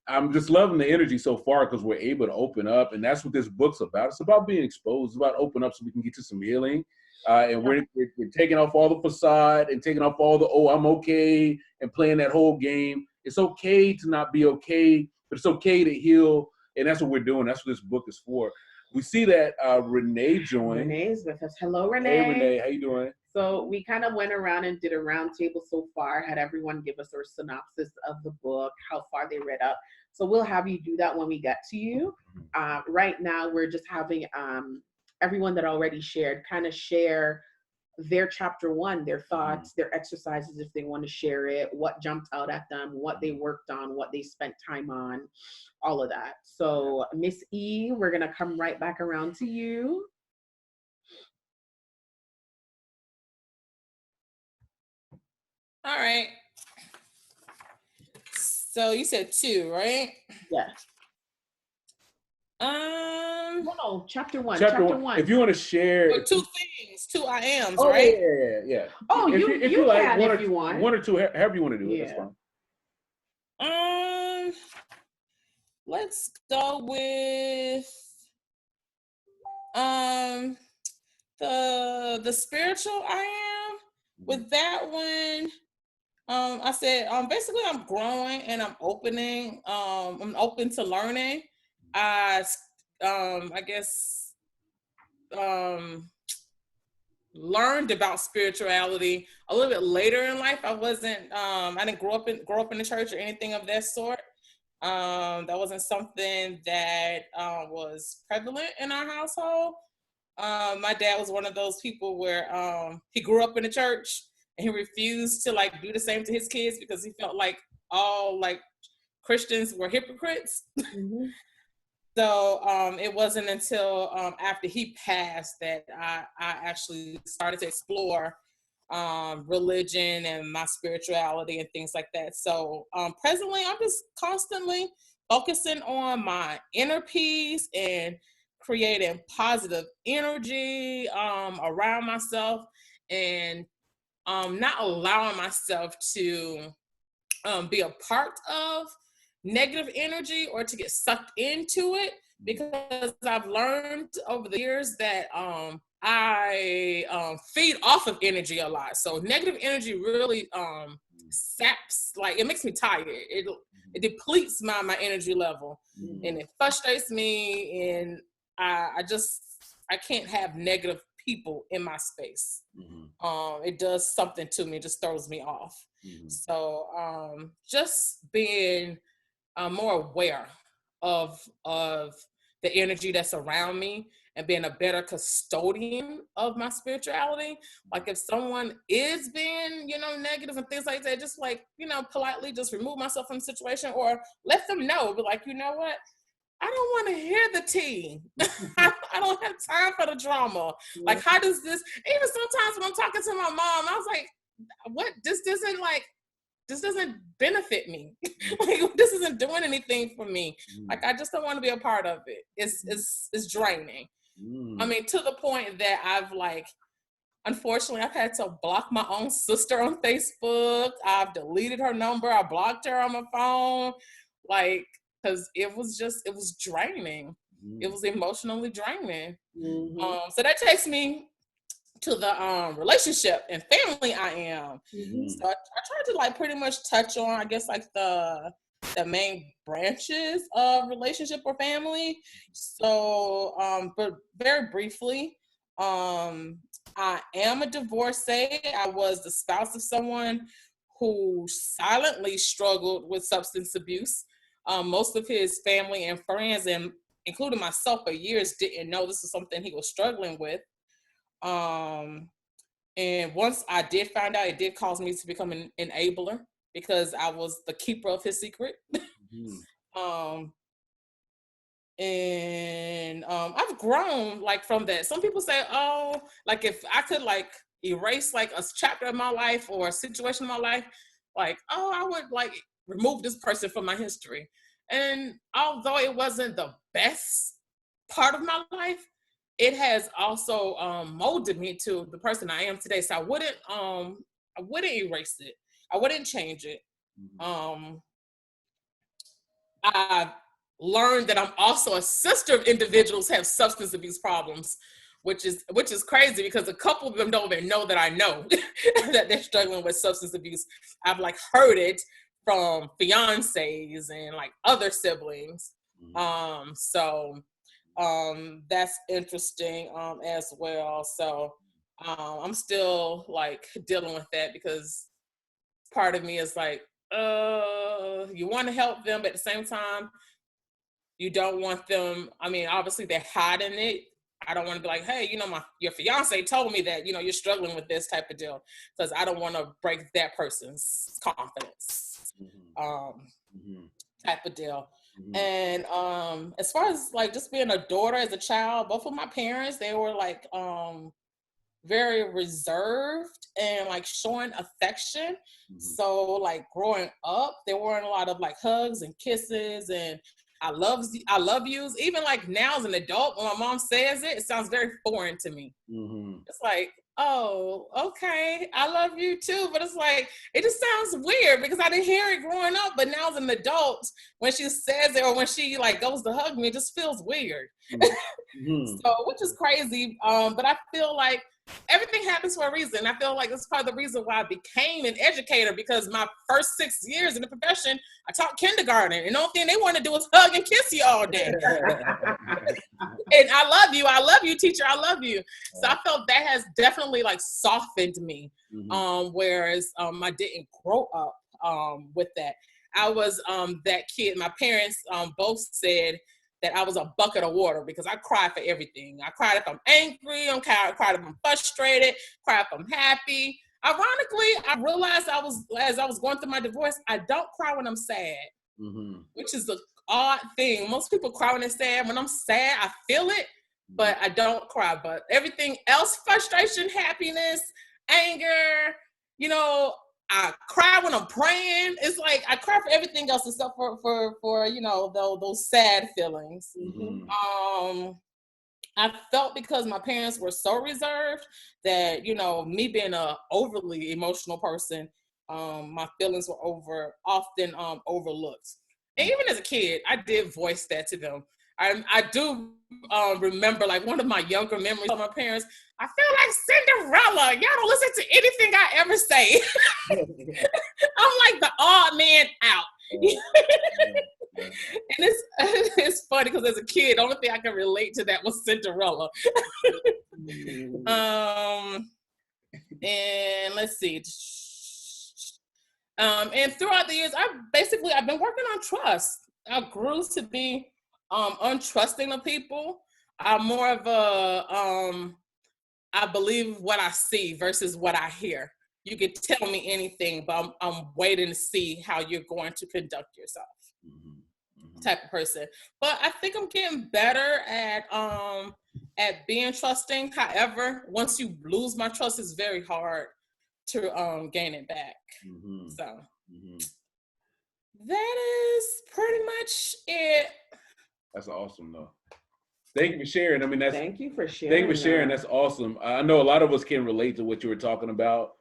I'm just loving the energy so far because we're able to open up, and that's what this book's about. It's about being exposed. It's about open up so we can get to some healing. And we're taking off all the facade and taking off all the, I'm okay, and playing that whole game. It's okay to not be okay, but it's okay to heal. And that's what we're doing. That's what this book is for. We see that Renee joined. Renee's with us. Hello, Renee. Hey, Renee. How you doing? So we kind of went around and did a round table so far, had everyone give us their synopsis of the book, how far they read up. So we'll have you do that when we get to you. Right now, we're just having everyone that already shared kind of share their chapter 1, their thoughts, their exercises, if they want to share it, what jumped out at them, what they worked on, what they spent time on, all of that. So Miss E, we're going to come right back around to you. All right. So you said 2, right? Yes. No, chapter 1. Chapter 1. If you want to share 2 things, 2 I ams, right? Yeah. Oh, if you like can if you want. 1 or 2, however you want to do it. That's fine. Let's go with the spiritual I am. With that one, I said basically I'm growing and I'm opening. I'm open to learning. I guess learned about spirituality a little bit later in life. I didn't grow up in the church or anything of that sort. That wasn't something that was prevalent in our household. My dad was one of those people where he grew up in the church and he refused to like do the same to his kids because he felt like all like Christians were hypocrites. Mm-hmm. So it wasn't until after he passed that I actually started to explore religion and my spirituality and things like that. So presently, I'm just constantly focusing on my inner peace and creating positive energy around myself and not allowing myself to be a part of negative energy or to get sucked into it, because I've learned over the years that I feed off of energy a lot. So negative energy really saps, like it makes me tired. It depletes my energy level, and it frustrates me, and I can't have negative people in my space. It does something to me, it just throws me off. So just being more aware of the energy that's around me and being a better custodian of my spirituality. Like if someone is being, negative and things like that, just like, politely just remove myself from the situation or let them know, but like, you know what? I don't want to hear the tea. I don't have time for the drama. Like, how does this, even sometimes when I'm talking to my mom, I was like, what, this doesn't benefit me. Like, this isn't doing anything for me. Like, I just don't want to be a part of it. It's draining. I mean, to the point that I've like, unfortunately, I've had to block my own sister on Facebook. I've deleted her number. I blocked her on my phone. Like, because it was draining. It was emotionally draining. So that takes me to the relationship and family I am. So I tried to like pretty much touch on, I guess, like the main branches of relationship or family. So, but very briefly, I am a divorcee. I was the spouse of someone who silently struggled with substance abuse. Most of his family and friends, and including myself for years, didn't know this was something he was struggling with. And once I did find out, it did cause me to become an enabler because I was the keeper of his secret. And I've grown like from that. Some people say, oh, like if I could like erase like a chapter of my life or a situation in my life, like, oh, I would like remove this person from my history. And although it wasn't the best part of my life, it has also molded me to the person I am today. So I wouldn't erase it. I wouldn't change it. I learned that I'm also a sister of individuals who have substance abuse problems, which is crazy because a couple of them don't even know that I know that they're struggling with substance abuse. I've like heard it from fiancés and like other siblings. So that's interesting as well. So I'm still like dealing with that because part of me is like, you want to help them, but at the same time, you don't want them. I mean, obviously they're hiding it. I don't want to be like, hey, you know, your fiance told me that, you know, you're struggling with this type of deal, because I don't want to break that person's confidence, type of deal. And as far as like just being a daughter as a child, both of my parents, they were like very reserved and like showing affection. So like growing up, there weren't a lot of like hugs and kisses and I love yous. Even like now as an adult, when my mom says it, it sounds very foreign to me. It's like, oh, okay, I love you too. But it's like, it just sounds weird because I didn't hear it growing up. But now as an adult, when she says it or when she like goes to hug me, it just feels weird. So, which is crazy. But I feel like everything happens for a reason. I feel like that's part of the reason why I became an educator, because my first 6 years in the profession, I taught kindergarten, and the only thing they want to do is hug and kiss you all day. And I love you, teacher, I love you. So I felt that has definitely like softened me. Whereas I didn't grow up with that. I was that kid. My parents both said that I was a bucket of water because I cried for everything. I cried if I'm angry, I cried if I'm frustrated, cried if I'm happy. Ironically, I realized as I was going through my divorce, I don't cry when I'm sad, which is an odd thing. Most people cry when they're sad. When I'm sad, I feel it, but I don't cry. But everything else, frustration, happiness, anger, you know, I cry when I'm praying. It's like I cry for everything else except for you know, those sad feelings. I felt because my parents were so reserved that, you know, me being a overly emotional person, my feelings were often overlooked. And even as a kid, I did voice that to them. I do remember like one of my younger memories of my parents. I feel like Cinderella. Y'all don't listen to anything I ever say. I'm like the odd man out. And it's funny because as a kid, the only thing I can relate to that was Cinderella. And let's see. And throughout the years, I've been working on trust. I grew to be untrusting of people. I'm more of a I believe what I see versus what I hear. You can tell me anything, but I'm waiting to see how you're going to conduct yourself. type of person. But I think I'm getting better at being trusting. However, once you lose my trust, it's very hard to gain it back. So that is pretty much it. That's awesome though. Thank you for sharing. I mean, thank you for sharing. Thank you for sharing. That's awesome. I know a lot of us can relate to what you were talking about,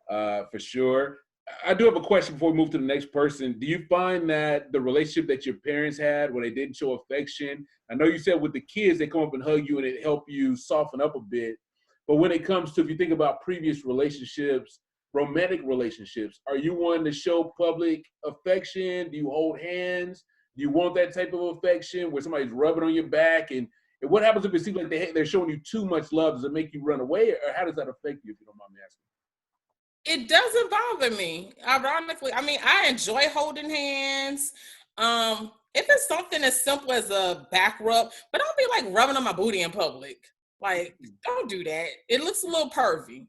for sure. I do have a question before we move to the next person. Do you find that the relationship that your parents had when they didn't show affection, I know you said with the kids, they come up and hug you and it helped you soften up a bit. But when it comes to, if you think about previous relationships, romantic relationships, are you one to show public affection? Do you hold hands? Do you want that type of affection where somebody's rubbing on your back? And what happens if it seems like they're showing you too much love? Does it make you run away? Or how does that affect you, if you don't mind me asking? It doesn't bother me. Ironically, I mean, I enjoy holding hands. If it's something as simple as a back rub, but don't be like rubbing on my booty in public. Like, don't do that. It looks a little pervy.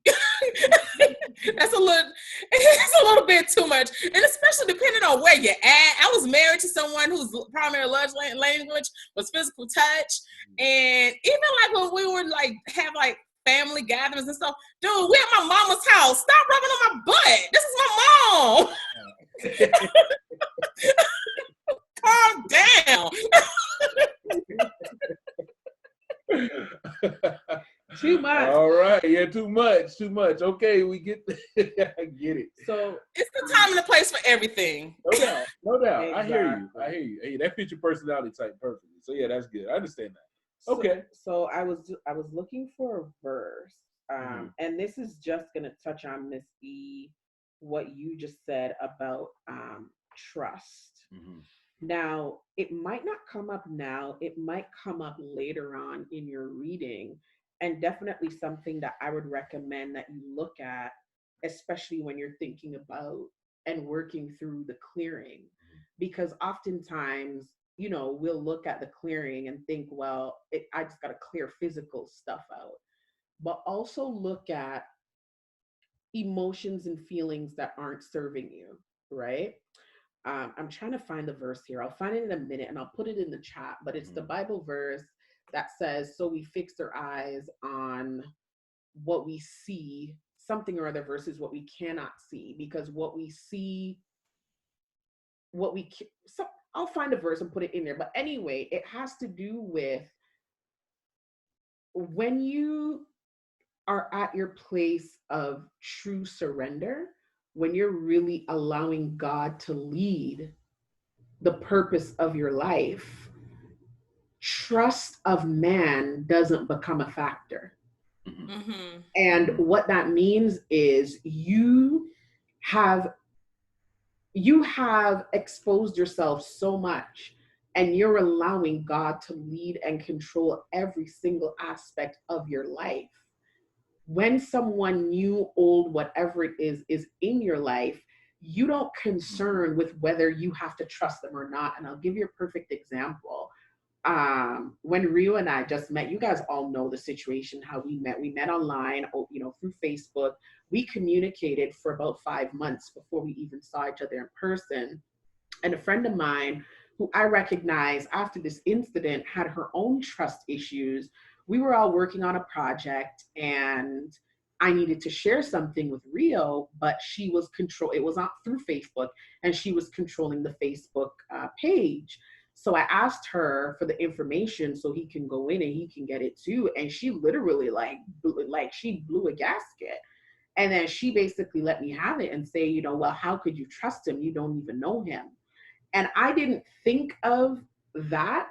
It's a little bit too much. And especially depending on where you're at. I was married to someone whose primary love language was physical touch. And even like when we would like have like family gatherings and stuff, dude, we're at my mama's house. Stop rubbing on my butt. This is my mom. Calm down. Too much. All right. Yeah, too much. Okay, we get I get it. So it's the time and the place for everything. No doubt. Exactly. I hear you. Hey, that fits your personality type perfectly. So yeah, that's good. I understand that. Okay. So I was looking for a verse. And this is just gonna touch on Miss E, what you just said about trust. Now, it might not come up now, it might come up later on in your reading, and definitely something that I would recommend that you look at, especially when you're thinking about and working through the clearing. Because oftentimes, you know, we'll look at the clearing and think, well, I just got to clear physical stuff out. But also look at emotions and feelings that aren't serving you, right? I'm trying to find the verse here. I'll find it in a minute and I'll put it in the chat, but it's the Bible verse that says, so we fix our eyes on what we see, something or other versus what we cannot see, because what we see, so I'll find a verse and put it in there. But anyway, it has to do with when you are at your place of true surrender, when you're really allowing God to lead the purpose of your life, trust of man doesn't become a factor. And what that means is you have exposed yourself so much and you're allowing God to lead and control every single aspect of your life. When someone new, old, whatever it is in your life, you don't concern with whether you have to trust them or not. And I'll give you a perfect example. When Rio and I just met, you guys all know the situation, how we met online, you know, through Facebook. We communicated for about 5 months before we even saw each other in person. And a friend of mine who I recognized after this incident had her own trust issues. We were all working on a project and I needed to share something with Rio, but she was it was not through Facebook, and she was controlling the Facebook page. So I asked her for the information so he can go in and he can get it too. And she literally she blew a gasket. And then she basically let me have it and say, you know, well, how could you trust him? You don't even know him. And I didn't think of that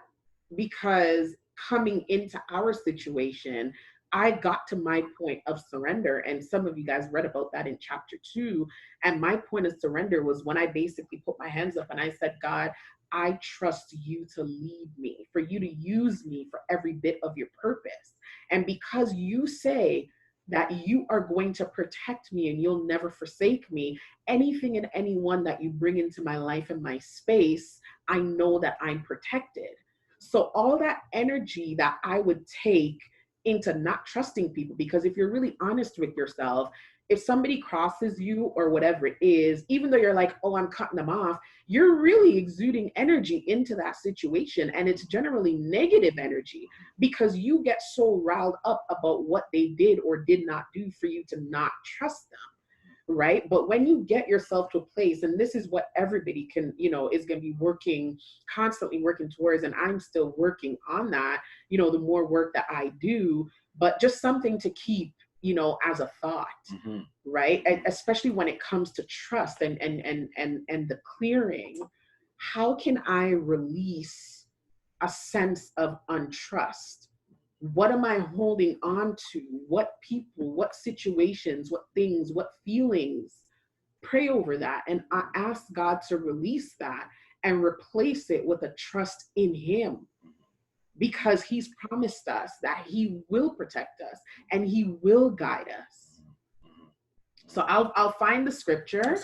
because coming into our situation, I got to my point of surrender. And some of you guys read about that in chapter 2. And my point of surrender was when I basically put my hands up and I said, God, I trust you to lead me, for you to use me for every bit of your purpose. And because you say that you are going to protect me and you'll never forsake me, anything and anyone that you bring into my life and my space, I know that I'm protected. So all that energy that I would take into not trusting people, because if you're really honest with yourself, if somebody crosses you or whatever it is, even though you're like, oh, I'm cutting them off, you're really exuding energy into that situation. And it's generally negative energy because you get so riled up about what they did or did not do for you to not trust them. Right. But when you get yourself to a place, and this is what everybody can, you know, is going to be constantly working towards, and I'm still working on that, you know, the more work that I do, but just something to keep, you know, as a thought, right? And especially when it comes to trust and the clearing, how can I release a sense of untrust? What am I holding on to? What people, what situations, what things, what feelings? Pray over that and I ask God to release that and replace it with a trust in Him, because He's promised us that He will protect us and He will guide us. So I'll find the scripture.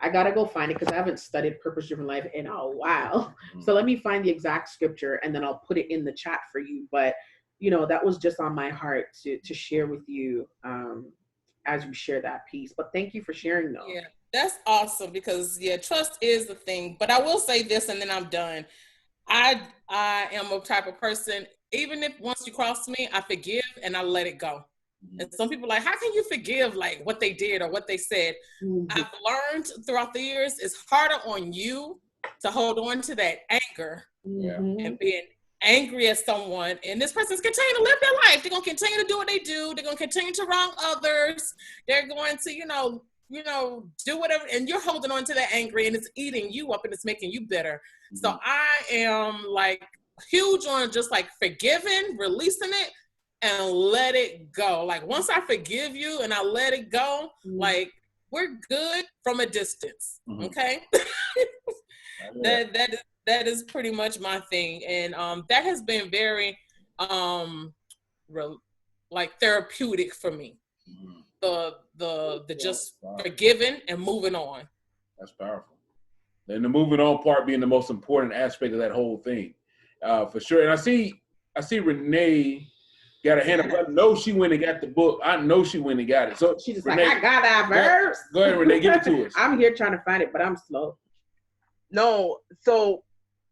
I gotta go find it because I haven't studied purpose-driven life in a while. So let me find the exact scripture and then I'll put it in the chat for you. But you know, that was just on my heart to share with you as you share that piece. But thank you for sharing though. Yeah, that's awesome because trust is the thing. But I will say this and then I'm done. I am a type of person, even if once you cross me, I forgive and I let it go. And some people are like, how can you forgive like what they did or what they said? I've learned throughout the years, it's harder on you to hold on to that anger and being angry at someone, and this person's continuing to live their life. They're going to continue to do what they do. They're going to continue to wrong others. They're going to, you know, do whatever. And you're holding on to that anger and it's eating you up and it's making you bitter. So I am like huge on just like forgiving, releasing it and let it go. Like once I forgive you and I let it go, like we're good from a distance. Okay. That is pretty much my thing. And that has been very like therapeutic for me. The just forgiving and moving on. That's powerful. And the moving on part being the most important aspect of that whole thing. For sure. And I see Renee got a hand up. I know she went and got the book. I know she went and got it. So she's just Renee, like, I got that verse. Go ahead, Renee, give it to us. I'm here trying to find it, but I'm slow. No, so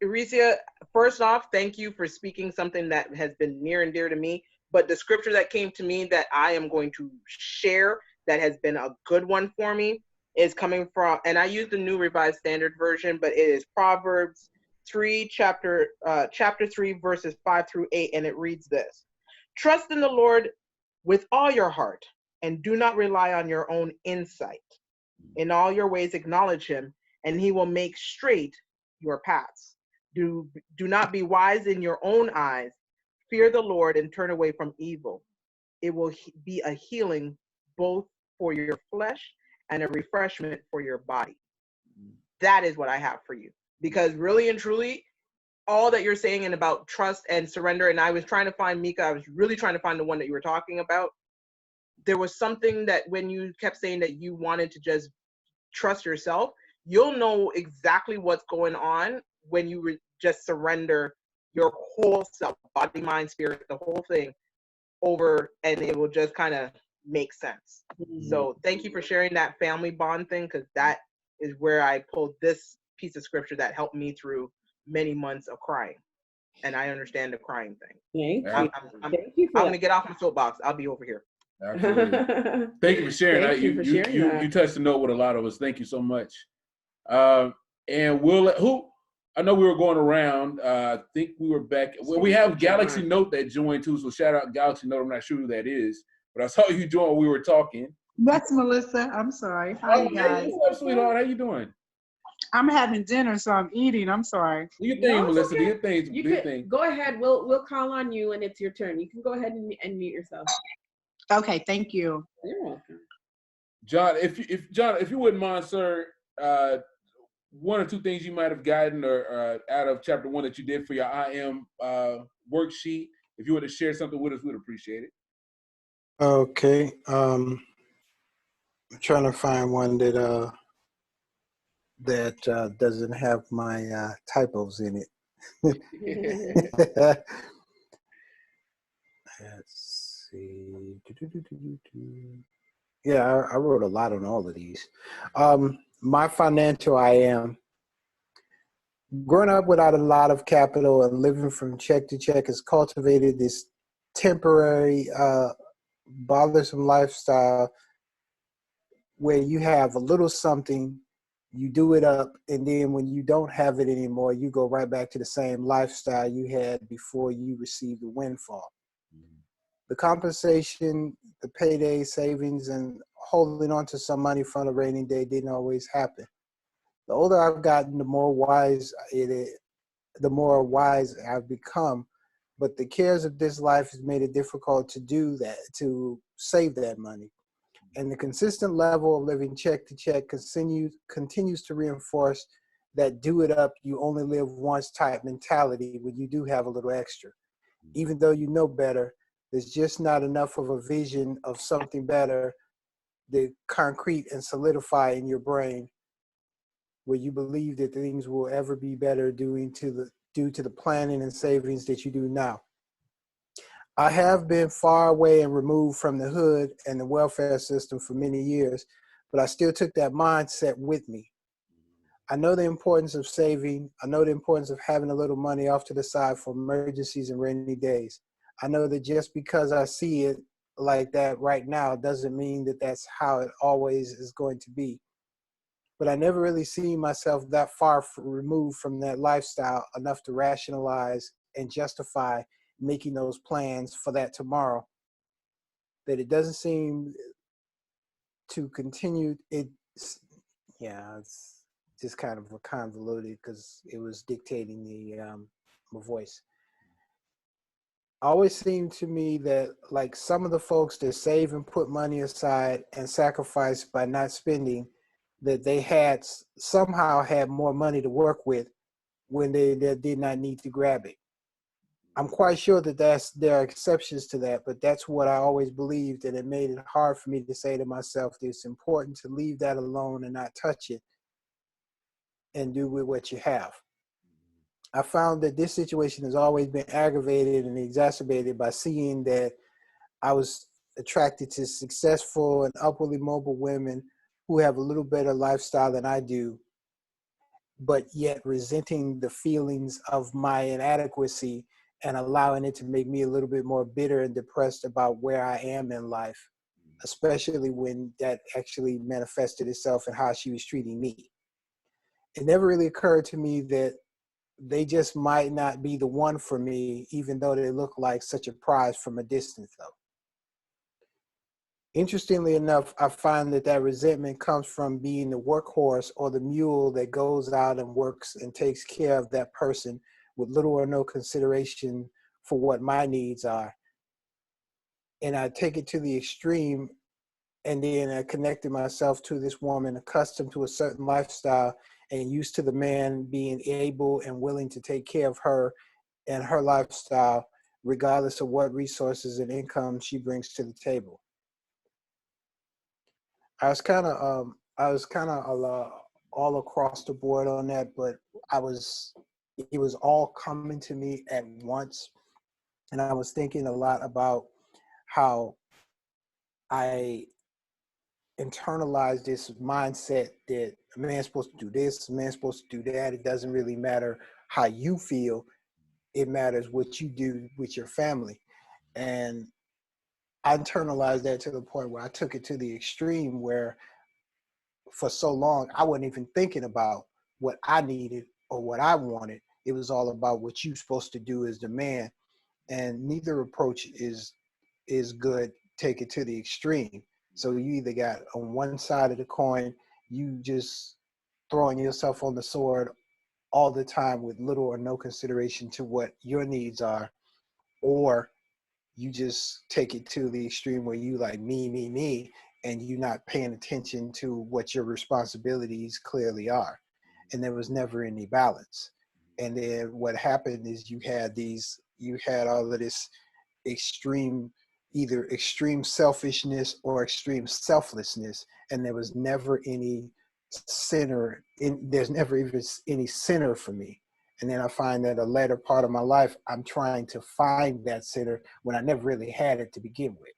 Eresia, first off, thank you for speaking something that has been near and dear to me. But the scripture that came to me that I am going to share that has been a good one for me is coming from, and I use the New Revised Standard Version, but it is Proverbs 3, chapter 3, verses 5 through 8, and it reads this: Trust in the Lord with all your heart, and do not rely on your own insight. In all your ways acknowledge Him, and He will make straight your paths. Do not be wise in your own eyes. Fear the Lord and turn away from evil. It will be a healing both for your flesh and a refreshment for your body. That is what I have for you. Because really and truly, all that you're saying and about trust and surrender, and I was trying to find Mika, I was really trying to find the one that you were talking about. There was something that when you kept saying that you wanted to just trust yourself, you'll know exactly what's going on when you just surrender your whole self, body, mind, spirit, the whole thing over, and it will just kind of make sense. So thank you for sharing that family bond thing, because that is where I pulled this piece of scripture that helped me through many months of crying. And I understand the crying thing. Thank you. I'm going to get off my soapbox. I'll be over here. Absolutely. Thank you for sharing. You touched the note with a lot of us. Thank you so much. And we'll I know we were going around. I think we were back. Well, we have Galaxy Note that joined too. So shout out Galaxy Note. I'm not sure who that is, but I saw you join when we were talking. That's Melissa. I'm sorry. Hi, you guys. What's up, sweetheart? How you doing? I'm having dinner, so I'm eating. I'm sorry. Do your thing, Melissa. Okay. Do your thing. Do your thing. Go ahead. We'll call on you, and it's your turn. You can go ahead and mute yourself. Okay. Thank you. You're welcome. John, if you wouldn't mind, sir, one or two things you might have gotten or out of chapter 1 that you did for your IM worksheet. If you were to share something with us, we'd appreciate it. Okay. I'm trying to find one that doesn't have my typos in it. Let's see. Yeah, I wrote a lot on all of these. My financial growing up without a lot of capital and living from check to check has cultivated this temporary, bothersome lifestyle where you have a little something, you do it up, and then when you don't have it anymore, you go right back to the same lifestyle you had before you received the windfall. The compensation, the payday savings, and holding on to some money from a rainy day didn't always happen. The older I've gotten, the more wise I've become. But the cares of this life has made it difficult to do that, to save that money. And the consistent level of living check to check continues to reinforce that do it up, you only live once type mentality when you do have a little extra. Even though you know better, there's just not enough of a vision of something better that concrete and solidify in your brain where you believe that things will ever be better due to the planning and savings that you do now. I have been far away and removed from the hood and the welfare system for many years, but I still took that mindset with me. I know the importance of saving. I know the importance of having a little money off to the side for emergencies and rainy days. I know that just because I see it like that right now doesn't mean that that's how it always is going to be. But I never really seen myself that far removed from that lifestyle enough to rationalize and justify making those plans for that tomorrow, that it doesn't seem to continue. It's just kind of a convoluted because it was dictating my voice. Always seemed to me that like some of the folks that save and put money aside and sacrifice by not spending, that they had somehow had more money to work with when they did not need to grab it. I'm quite sure that there are exceptions to that, but that's what I always believed, and it made it hard for me to say to myself that it's important to leave that alone and not touch it and do with what you have. I found that this situation has always been aggravated and exacerbated by seeing that I was attracted to successful and upwardly mobile women who have a little better lifestyle than I do, but yet resenting the feelings of my inadequacy and allowing it to make me a little bit more bitter and depressed about where I am in life, especially when that actually manifested itself in how she was treating me. It never really occurred to me that they just might not be the one for me, even though they look like such a prize from a distance, though. Interestingly enough, I find that resentment comes from being the workhorse or the mule that goes out and works and takes care of that person with little or no consideration for what my needs are. And I take it to the extreme, and then I connected myself to this woman accustomed to a certain lifestyle and used to the man being able and willing to take care of her and her lifestyle, regardless of what resources and income she brings to the table. I was kind of all across the board on that, but it was all coming to me at once, and I was thinking a lot about how I internalized this mindset that a man's supposed to do this, a man's supposed to do that. It doesn't really matter how you feel; it matters what you do with your family, and I internalized that to the point where I took it to the extreme where for so long, I wasn't even thinking about what I needed or what I wanted. It was all about what you're supposed to do as the man. And neither approach is good. Take it to the extreme. So you either got on one side of the coin, you just throwing yourself on the sword all the time with little or no consideration to what your needs are, or you just take it to the extreme where you like me, and you're not paying attention to what your responsibilities clearly are. And there was never any balance. And then what happened is you had all of this extreme, either extreme selfishness or extreme selflessness. And there was never any there's never even any center for me. And then I find that a later part of my life, I'm trying to find that center when I never really had it to begin with.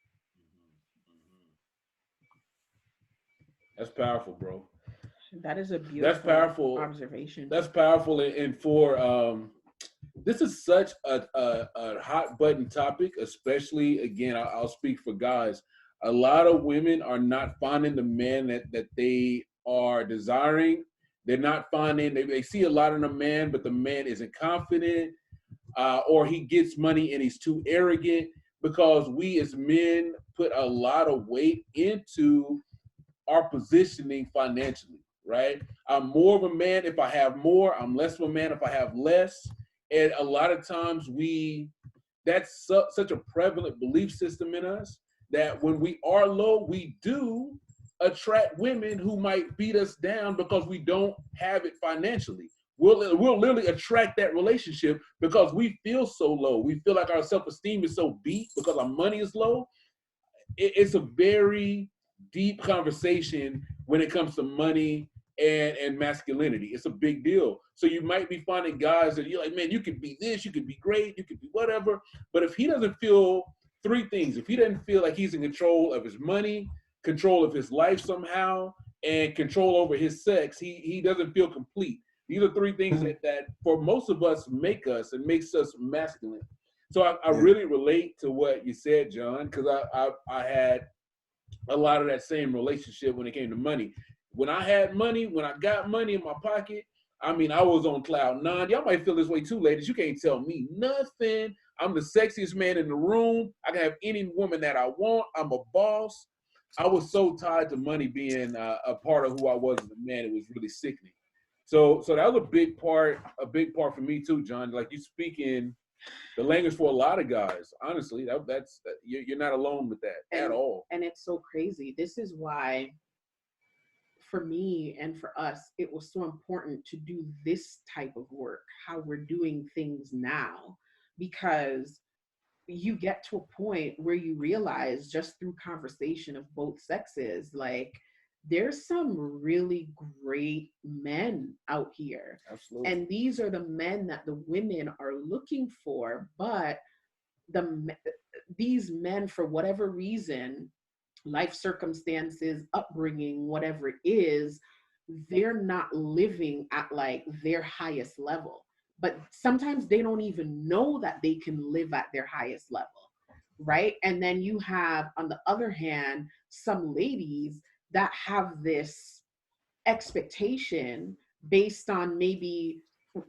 That's powerful, bro. That is a beautiful That's powerful observation. That's powerful, and for this is such a hot button topic, especially again. I'll speak for guys. A lot of women are not finding the man that they are desiring. They're not finding. They see a lot in a man, but the man isn't confident, or he gets money and he's too arrogant. Because we as men put a lot of weight into our positioning financially, right? I'm more of a man if I have more. I'm less of a man if I have less. And a lot of times that's such a prevalent belief system in us that when we are low, we do attract women who might beat us down because we don't have it financially. We'll literally attract that relationship because we feel so low. We feel like our self-esteem is so beat because our money is low. It's a very deep conversation when it comes to money and masculinity. It's a big deal. So you might be finding guys that you're like, man, you could be this, you could be great, you could be whatever. But if he doesn't feel three things, if he doesn't feel like he's in control of his money, control of his life somehow, and control over his sex, he doesn't feel complete. These are three things that for most of us makes us masculine. So I really relate to what you said, John, because I had a lot of that same relationship when it came to money. When I had money, when I got money in my pocket, I mean, I was on cloud nine. Y'all might feel this way too, ladies. You can't tell me nothing. I'm the sexiest man in the room. I can have any woman that I want. I'm a boss. I was so tied to money being a part of who I was as a man. It was really sickening. So that was a big part for me too, John. Like you speaking the language for a lot of guys. Honestly, that's you're not alone with that at all. And it's so crazy. This is why, for me and for us, it was so important to do this type of work, how we're doing things now, because you get to a point where you realize just through conversation of both sexes, like there's some really great men out here. Absolutely. And these are the men that the women are looking for, but these men, for whatever reason, life circumstances, upbringing, whatever it is, they're not living at like their highest level. But sometimes they don't even know that they can live at their highest level, right? And then you have, on the other hand, some ladies that have this expectation based on maybe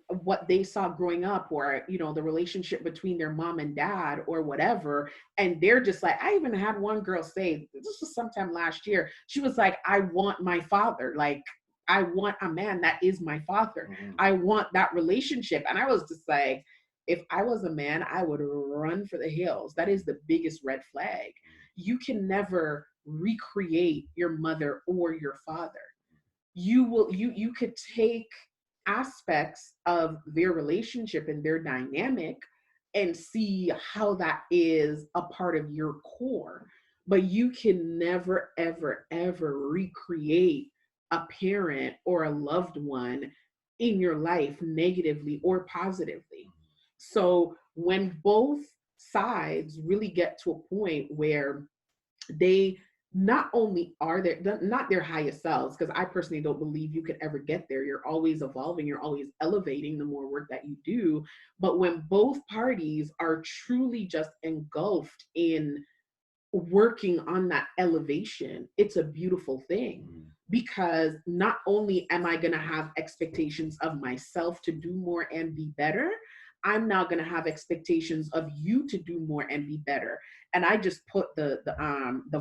what they saw growing up, or the relationship between their mom and dad or whatever, and they're just like, I even had one girl say, this was sometime last year, she was like, I want my father, like I want a man that is my father. Mm-hmm. I want that relationship. And I was just like, if I was a man, I would run for the hills. That is the biggest red flag. You can never recreate your mother or your father. You could take aspects of their relationship and their dynamic and see how that is a part of your core, but you can never, ever, ever recreate a parent or a loved one in your life negatively or positively. So when both sides really get to a point where they not only are not their highest selves, because I personally don't believe you could ever get there. You're always evolving, you're always elevating the more work that you do. But when both parties are truly just engulfed in working on that elevation, it's a beautiful thing. Because not only am I going to have expectations of myself to do more and be better, I'm now going to have expectations of you to do more and be better. And I just put the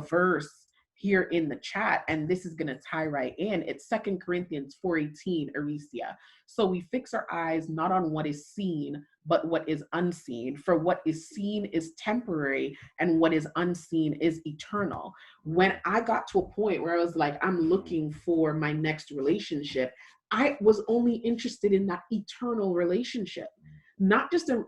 verse here in the chat, and this is going to tie right in. It's 2 Corinthians 4:18, Aricia. So we fix our eyes not on what is seen, but what is unseen. For what is seen is temporary, and what is unseen is eternal. When I got to a point where I was like, I'm looking for my next relationship, I was only interested in that eternal relationship. Not just a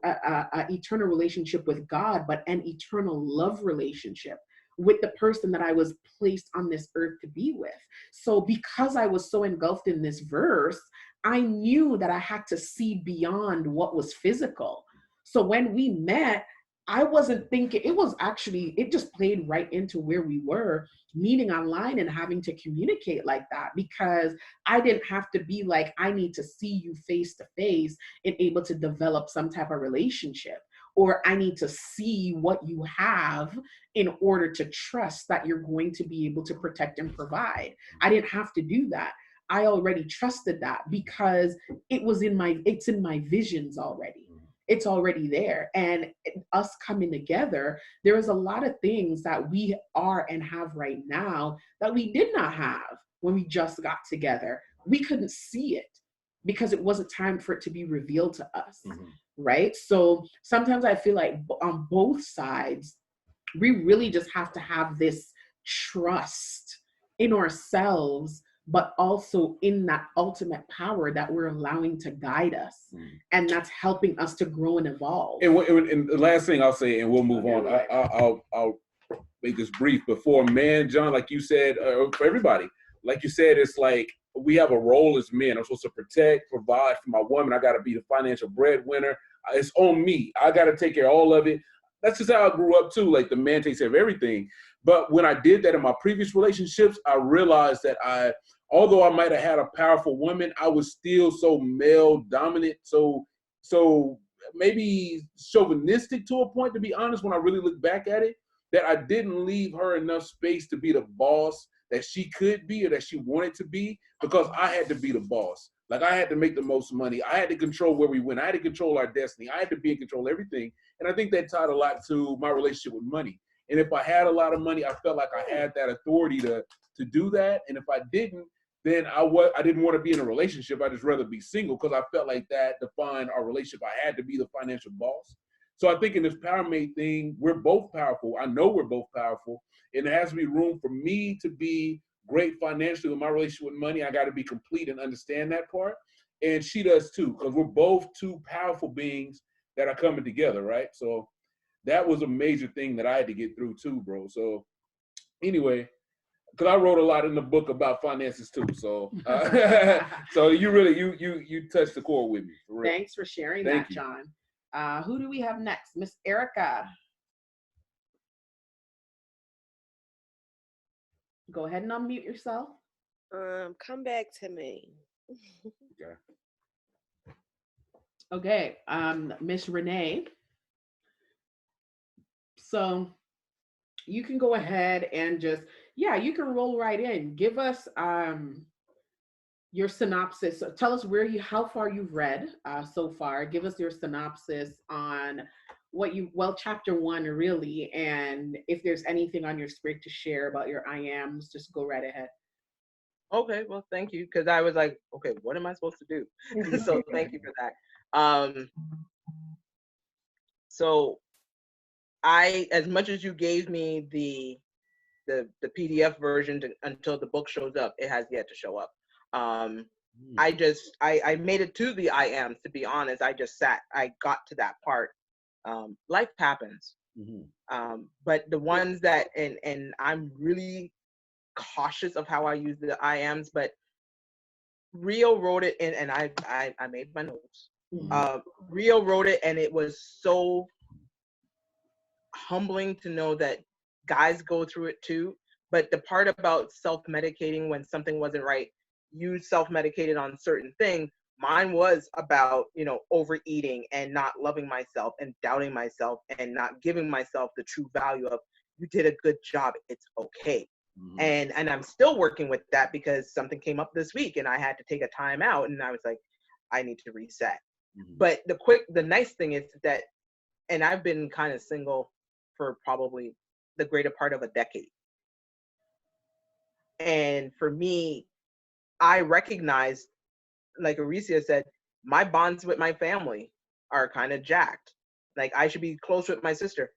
eternal relationship with God, but an eternal love relationship with the person that I was placed on this earth to be with. So because I was so engulfed in this verse, I knew that I had to see beyond what was physical. So when we met, I wasn't thinking, it just played right into where we were meeting online and having to communicate like that, because I didn't have to be like, I need to see you face to face and able to develop some type of relationship, or I need to see what you have in order to trust that you're going to be able to protect and provide. I didn't have to do that. I already trusted that because it's in my visions already. It's already there. And us coming together, there is a lot of things that we are and have right now that we did not have when we just got together. We couldn't see it because it wasn't time for it to be revealed to us, right? So sometimes I feel like on both sides, we really just have to have this trust in ourselves, but also in that ultimate power that we're allowing to guide us. And that's helping us to grow and evolve. And the last thing I'll say, and we'll move on, I'll make this brief. But for a man, John, like you said, for everybody, like you said, it's like we have a role as men. I'm supposed to protect, provide for my woman. I got to be the financial breadwinner. It's on me. I got to take care of all of it. That's just how I grew up too. Like the man takes care of everything. But when I did that in my previous relationships, I realized that although I might have had a powerful woman, I was still so male dominant, so maybe chauvinistic to a point, to be honest, when I really look back at it, that I didn't leave her enough space to be the boss that she could be or that she wanted to be, because I had to be the boss. Like I had to make the most money. I had to control where we went. I had to control our destiny. I had to be in control of everything. And I think that tied a lot to my relationship with money. And if I had a lot of money, I felt like I had that authority to do that. And if I didn't, then I didn't want to be in a relationship. I'd just rather be single, because I felt like that defined our relationship. I had to be the financial boss. So I think in this Powermate thing, we're both powerful. I know we're both powerful. And there has to be room for me to be great financially with my relationship with money. I got to be complete and understand that part. And she does too, because we're both two powerful beings that are coming together, right? So that was a major thing that I had to get through too, bro. So anyway, because I wrote a lot in the book about finances too. So so you really, you touched the core with me. For real. Thanks for sharing that, John. Who do we have next? Miss Erica. Go ahead and unmute yourself. Come back to me. Okay, Miss Renee. So you can go ahead and just, you can roll right in. Give us your synopsis. Tell us how far you've read so far. Give us your synopsis on chapter 1 really, and if there's anything on your script to share about your IAMs, just go right ahead. Okay, well, thank you, because I was like, okay, what am I supposed to do? So thank you for that. So as much as you gave me the PDF version until the book shows up, it has yet to show up. I made it to the IAMs, to be honest. I got to that part. Life happens. But the ones that, and I'm really cautious of how I use the IAMs, but Rio wrote it in, and I made my notes. Rio wrote it, and it was so humbling to know that guys go through it too. But the part about self-medicating when something wasn't right, you self-medicated on certain things. Mine was about, overeating and not loving myself and doubting myself and not giving myself the true value of, you did a good job, it's okay. And I'm still working with that, because something came up this week and I had to take a time out, and I was like, I need to reset. But the nice thing is that, and I've been kind of single for probably the greater part of a decade. And for me, I recognize, like Aricia said, my bonds with my family are kind of jacked. Like, I should be close with my sister.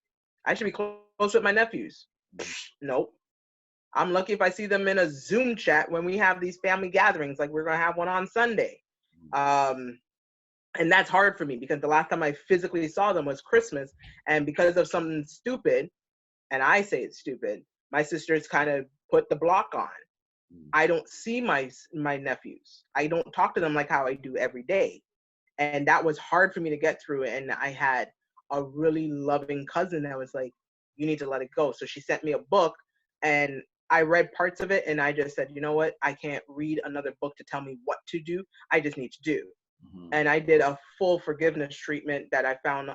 I should be close with my nephews. Nope. I'm lucky if I see them in a Zoom chat when we have these family gatherings, like we're going to have one on Sunday. And that's hard for me, because the last time I physically saw them was Christmas. And because of something stupid, and I say it's stupid, my sisters kind of put the block on. I don't see my nephews. I don't talk to them like how I do every day. And that was hard for me to get through. And I had a really loving cousin that was like, you need to let it go. So she sent me a book, and I read parts of it, and I just said, you know what? I can't read another book to tell me what to do. I just need to do. And I did a full forgiveness treatment that I found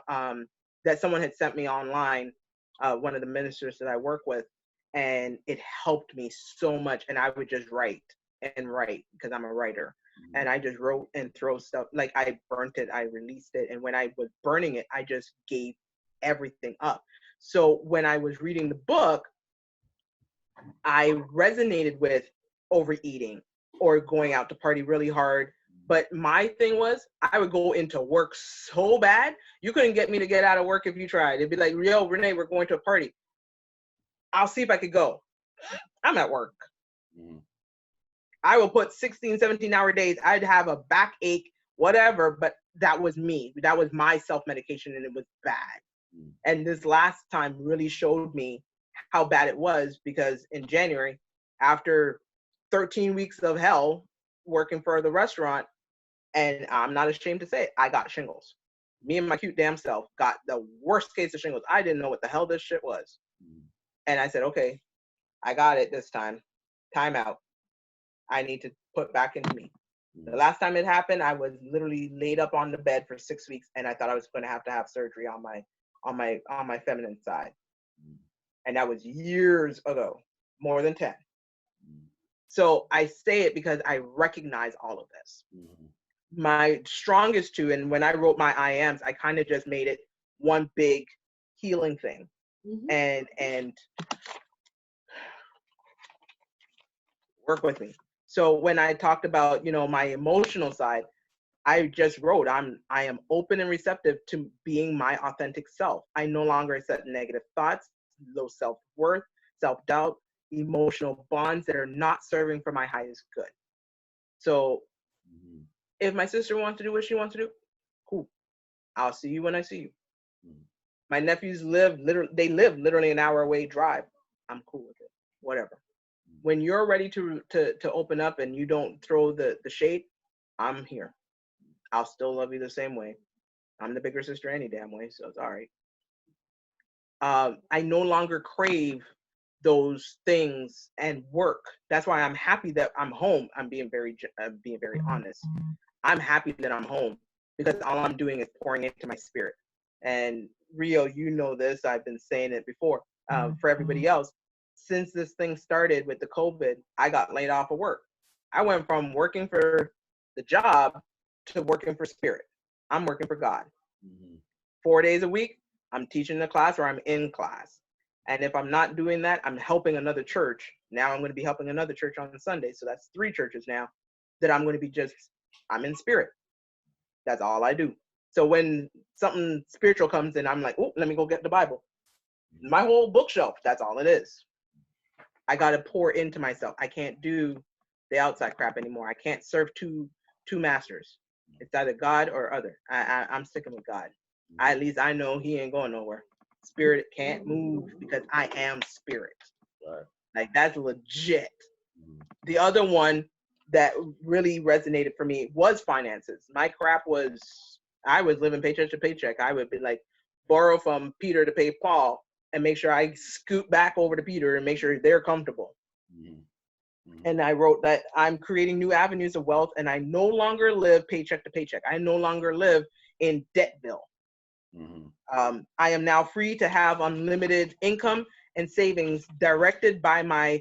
that someone had sent me online, one of the ministers that I work with, and it helped me so much. And I would just write and write because I'm a writer. And I just wrote and throw stuff. Like I burnt it, I released it. And when I was burning it, I just gave everything up. So when I was reading the book, I resonated with overeating or going out to party really hard. But my thing was, I would go into work so bad, you couldn't get me to get out of work if you tried. It'd be like, yo, Renee, we're going to a party. I'll see if I could go. I'm at work. I will put 16, 17-hour days. I'd have a backache, whatever, but that was me. That was my self-medication, and it was bad. And this last time really showed me how bad it was, because in January, after 13 weeks of hell working for the restaurant, and I'm not ashamed to say it, I got shingles. Me and my cute damn self got the worst case of shingles. I didn't know what the hell this shit was. And I said, okay, I got it this time. Time out. I need to put back into me. The last time it happened, I was literally laid up on the bed for 6 weeks, and I thought I was going to have surgery on my feminine side. And that was years ago, more than 10. So I say it because I recognize all of this. My strongest two, and when I wrote my I ams, I kind of just made it one big healing thing. And work with me. So when I talked about, my emotional side, I just wrote, I am open and receptive to being my authentic self. I no longer accept negative thoughts, low self-worth, self-doubt, emotional bonds that are not serving for my highest good. So if my sister wants to do what she wants to do, cool. I'll see you when I see you. My nephews live literally an hour away drive. I'm cool with it, whatever. When you're ready to open up and you don't throw the shade, I'm here. I'll still love you the same way. I'm the bigger sister any damn way, so it's all right. I no longer crave those things and work. That's why I'm happy that I'm home. I'm being very honest. I'm happy that I'm home because all I'm doing is pouring into my spirit. And Rio, you know this, I've been saying it before. For everybody else, since this thing started with the COVID, I got laid off of work. I went from working for the job to working for spirit. I'm working for God. 4 days a week, I'm teaching the class or I'm in class. And if I'm not doing that, I'm helping another church. Now I'm going to be helping another church on Sunday. So that's 3 churches now that I'm going to be I'm in spirit. That's all I do. So when something spiritual comes in, I'm like, oh, let me go get the Bible. My whole bookshelf, that's all it is. I got to pour into myself. I can't do the outside crap anymore. I can't serve two masters. It's either God or other. I'm sticking with God. At least I know he ain't going nowhere. Spirit can't move because I am spirit. Right. Like that's legit. The other one that really resonated for me was finances. My crap was, I was living paycheck to paycheck. I would be like, borrow from Peter to pay Paul and make sure I scoot back over to Peter and make sure they're comfortable. And I wrote that I'm creating new avenues of wealth and I no longer live paycheck to paycheck. I no longer live in Debtville. I am now free to have unlimited income and savings directed by my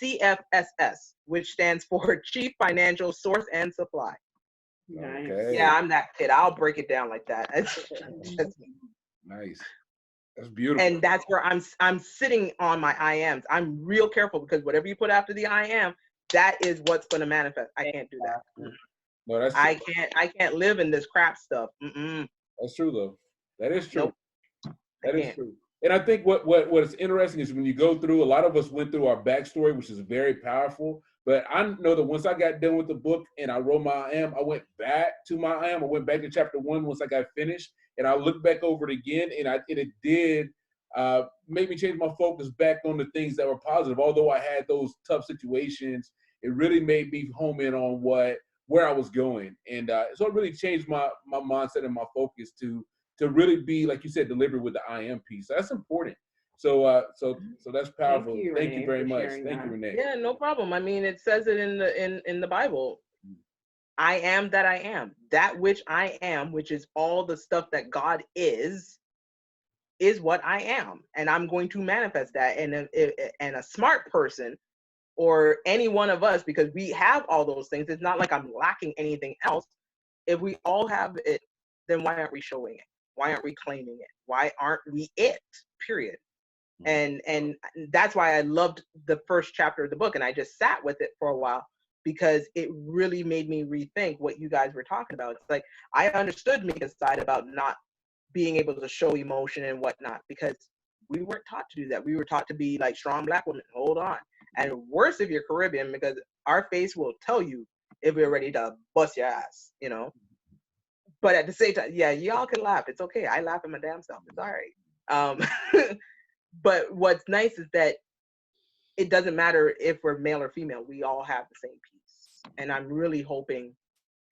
CFSS, which stands for Chief Financial Source and Supply. Okay. Yeah, I'm that kid. I'll break it down like that. Nice. That's beautiful. And that's where I'm sitting on my I ams. I'm real careful because whatever you put after the I am, that is what's going to manifest. I can't do that. No, that's true. I can't live in this crap stuff. That's true though. That is true. Nope. That is true. And I think what is interesting is when you go through, a lot of us went through our backstory, which is very powerful. But I know that once I got done with the book and I wrote my I am, I went back to my I am. I went back to chapter 1 once I got finished, and I looked back over it again, and it did make me change my focus back on the things that were positive. Although I had those tough situations, it really made me home in on where I was going, and so it really changed my mindset and my focus to to really be, like you said, deliberate with the I am piece. That's important. So that's powerful. Thank you very much. Thank you, Renee. Yeah, no problem. I mean, it says it in the Bible. I am that I am. That which I am, which is all the stuff that God is what I am, and I'm going to manifest that. And a smart person, or any one of us, because we have all those things. It's not like I'm lacking anything else. If we all have it, then why aren't we showing it? Why aren't we claiming it? Why aren't we it? Period. And that's why I loved the first chapter of the book, and I just sat with it for a while, because it really made me rethink what you guys were talking about. It's like, I understood Mika's side about not being able to show emotion and whatnot, because we weren't taught to do that. We were taught to be like strong Black women. Hold on. And worse if you're Caribbean, because our face will tell you if we're ready to bust your ass, you know. But at the same time, yeah, y'all can laugh. It's okay. I laugh at my damn self. It's all right. But what's nice is that it doesn't matter if we're male or female. We all have the same piece. And I'm really hoping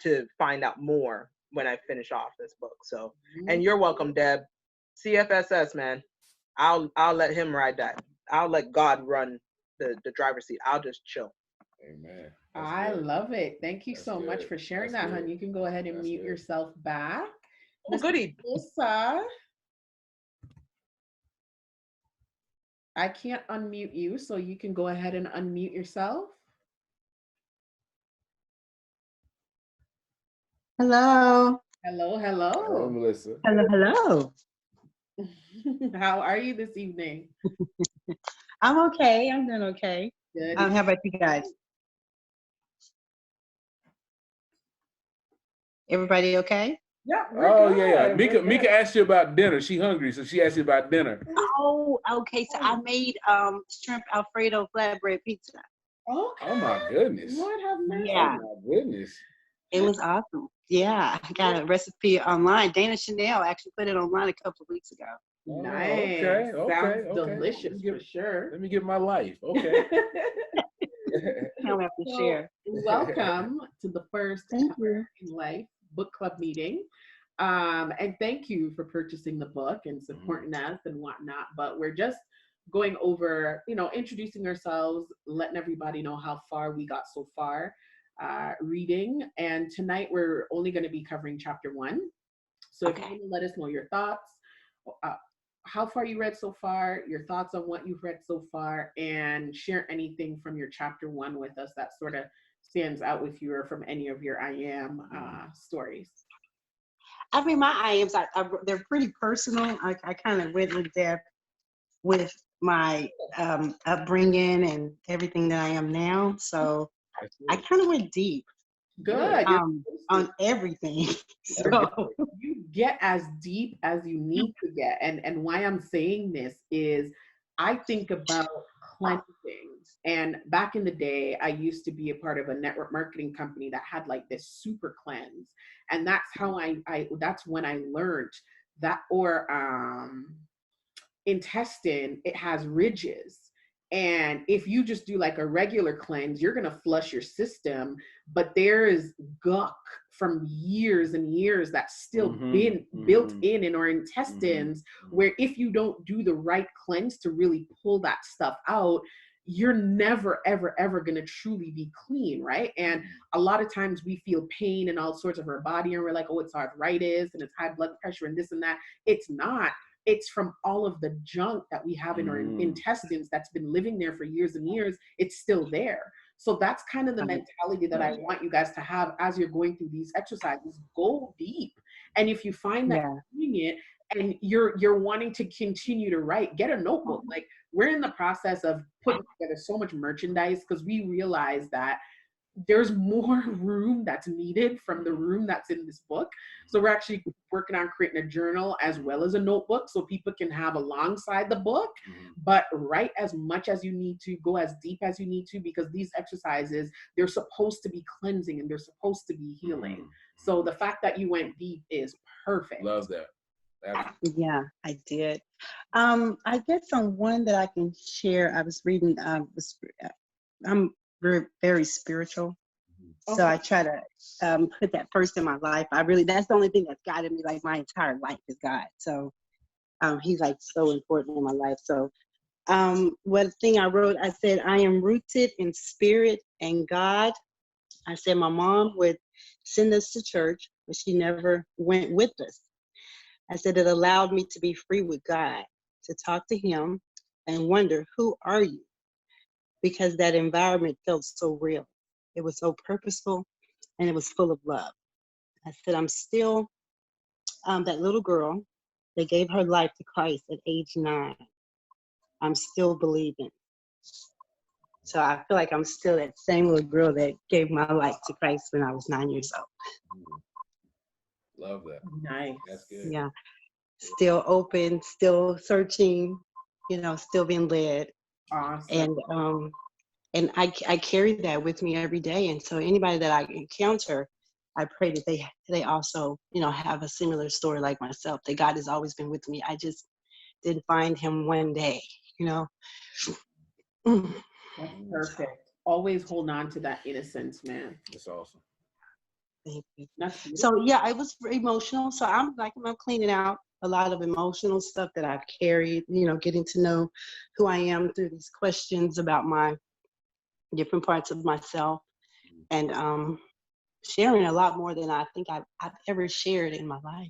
to find out more when I finish off this book. So, and you're welcome, Deb. CFSS, man. I'll let him ride that. I'll let God run the driver's seat. I'll just chill. Amen. I love it. Thank you so much for sharing that, hon. You can go ahead and mute yourself back. Oh, goody. Melissa, I can't unmute you, so you can go ahead and unmute yourself. Hello. Hello, hello. Hello, Melissa. Hello, hello. How are you this evening? I'm okay. I'm doing okay. Good. How about you guys? Everybody okay? Yeah. Oh yeah. Mika asked you about dinner. She hungry, so she asked you about dinner. Oh, okay. So I made shrimp Alfredo flatbread pizza. Okay. Oh my goodness. Lord have mercy. Yeah. Oh my goodness. It was awesome. Yeah, I got a recipe online. Dana Chanel actually put it online a couple of weeks ago. Nice. Okay. Sounds delicious for sure. Let me get my life. Okay. I'll have to share. Welcome to the first Thank you. in Life book club meeting. And thank you for purchasing the book and supporting us and whatnot. But we're just going over, introducing ourselves, letting everybody know how far we got so far reading. And tonight we're only going to be covering chapter 1. So if you want to let us know your thoughts, how far you read so far, your thoughts on what you've read so far, and share anything from your chapter 1 with us that sort of stands out with you, or from any of your I am stories. I mean, my I ams, they're pretty personal. I kind of went in depth with my upbringing and everything that I am now. So I kind of went deep. Good. On everything. So you get as deep as you need to get. And why I'm saying this is I think about cleansing. And back in the day, I used to be a part of a network marketing company that had like this super cleanse. And that's how that's when I learned that, or intestine, it has ridges. And if you just do like a regular cleanse, you're going to flush your system, but there is gunk from years and years that's still been built in our intestines, where if you don't do the right cleanse to really pull that stuff out, you're never, ever, ever going to truly be clean, right? And a lot of times we feel pain in all sorts of our body, and we're like, oh, it's arthritis and it's high blood pressure and this and that. It's not. It's from all of the junk that we have in our intestines that's been living there for years and years. It's still there. So that's kind of the mentality that I want you guys to have as you're going through these exercises. Go deep. And if you find that you're doing it and you're wanting to continue to write, get a notebook. Like, we're in the process of putting together so much merchandise because we realize that there's more room that's needed from the room that's in this book. So we're actually working on creating a journal as well as a notebook so people can have alongside the book, but write as much as you need to, go as deep as you need to, because these exercises, they're supposed to be cleansing and they're supposed to be healing. So the fact that you went deep is perfect. Love that. Yeah, I did. I guess on one that I can share, I was reading, I'm very spiritual. So I try to put that first in my life. That's the only thing that's guided me like my entire life is God. So he's like so important in my life. So one thing I wrote, I said, I am rooted in spirit and God. I said my mom would send us to church, but she never went with us. I said it allowed me to be free with God, to talk to him and wonder, who are you? Because that environment felt so real. It was so purposeful and it was full of love. I said, I'm still that little girl that gave her life to Christ at age 9. I'm still believing. So I feel like I'm still that same little girl that gave my life to Christ when I was 9 years old. Love that. Nice. That's good. Yeah. Still open, still searching, still being led. Awesome. And I carry that with me every day. And so anybody that I encounter, I pray that they also, have a similar story like myself, that God has always been with me. I just didn't find him one day, That's perfect. Always hold on to that innocence, man. That's awesome. Thank you. That's beautiful. So yeah, I was emotional. So I'm cleaning out a lot of emotional stuff that I've carried, getting to know who I am through these questions about my different parts of myself, and sharing a lot more than I think I've ever shared in my life.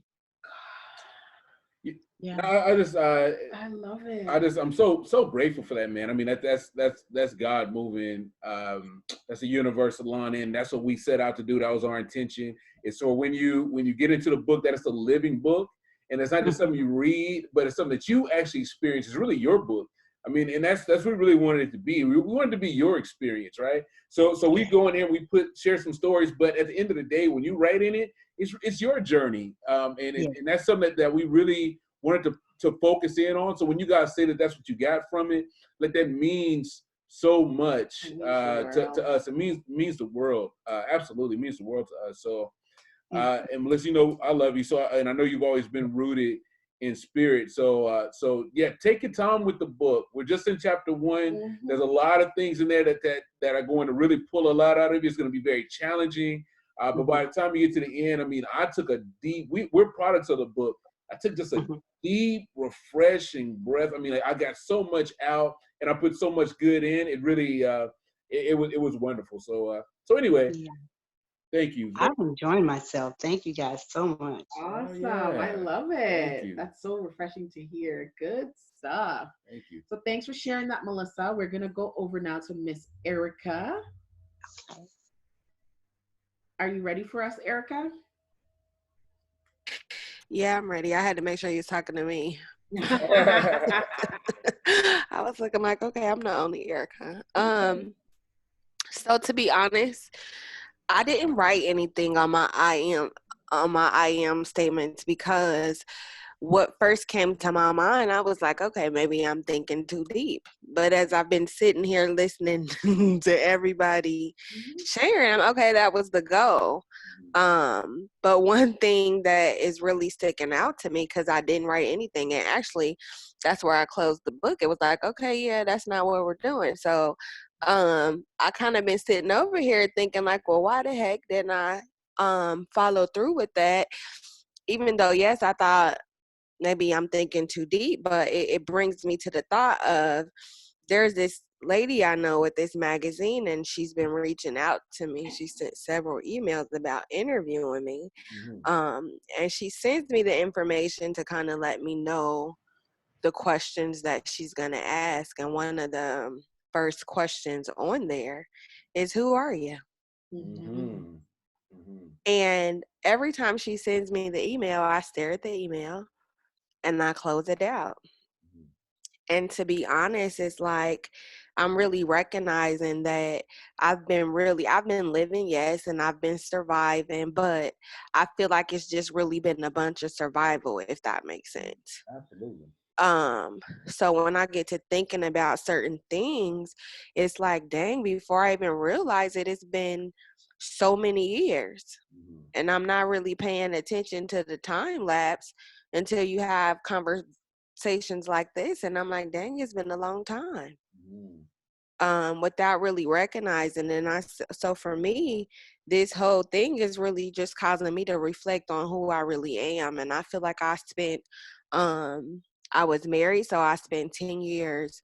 Yeah, I love it. I'm so grateful for that, man. I mean, that's God moving. That's a universal line in. That's what we set out to do. That was our intention. And so when you get into the book, that it's a living book, and it's not just something you read, but it's something that you actually experience. It's really your book. I mean, and that's what we really wanted it to be. We wanted it to be your experience, right? So we go in here, we share some stories, but at the end of the day, when you write in it, it's your journey, and that's something that we really wanted to focus in on. So when you guys say that that's what you got from it, like that means so much to us. It means the world. Absolutely means the world to us. So and Melissa, I love you. So and I know you've always been rooted in spirit. So yeah, take your time with the book. We're just in chapter 1. Mm-hmm. There's a lot of things in there that are going to really pull a lot out of you. It's going to be very challenging. But by the time you get to the end, I mean, I took a deep. We're products of the book. I took just a deep, refreshing breath. I mean, like, I got so much out, and I put so much good in. It really, it was wonderful. So anyway, thank you. I'm enjoying myself. Thank you guys so much. Awesome. Yeah. I love it. That's so refreshing to hear. Good stuff. Thank you. So thanks for sharing that, Melissa. We're gonna go over now to Miss Erica. Okay. Are you ready for us, Erica? Yeah, I'm ready. I had to make sure you was talking to me. I was looking like, okay, I'm not only Erica. So to be honest, I didn't write anything on my I am statements because what first came to my mind, I was like, okay, maybe I'm thinking too deep. But as I've been sitting here listening to everybody sharing, okay, that was the goal. But one thing that is really sticking out to me, because I didn't write anything, and actually that's where I closed the book. It was like, okay, yeah, that's not what we're doing. So I kind of been sitting over here thinking like, well, why the heck didn't I follow through with that? Even though, yes, I thought maybe I'm thinking too deep, but it brings me to the thought of there's this lady I know with this magazine, and she's been reaching out to me. She sent several emails about interviewing me. And she sends me the information to kind of let me know the questions that she's going to ask. And one of the first questions on there is, who are you? And every time she sends me the email, I stare at the email and I close it out. And to be honest, it's like I'm really recognizing that I've been living, yes, and I've been surviving, but I feel like it's just really been a bunch of survival, if that makes sense. Absolutely. So when I get to thinking about certain things, it's like, dang, before I even realize it, it's been so many years. And I'm not really paying attention to the time lapse until you have conversations like this. And I'm like, dang, it's been a long time. without really recognizing. And so for me, this whole thing is really just causing me to reflect on who I really am. And I feel like I was married, so I spent 10 years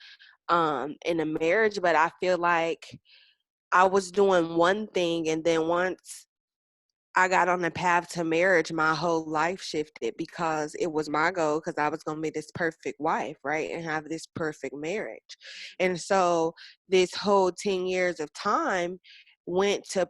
in a marriage, but I feel like I was doing one thing, and then once I got on the path to marriage, my whole life shifted because it was my goal, because I was going to be this perfect wife, right? And have this perfect marriage. And so this whole 10 years of time went to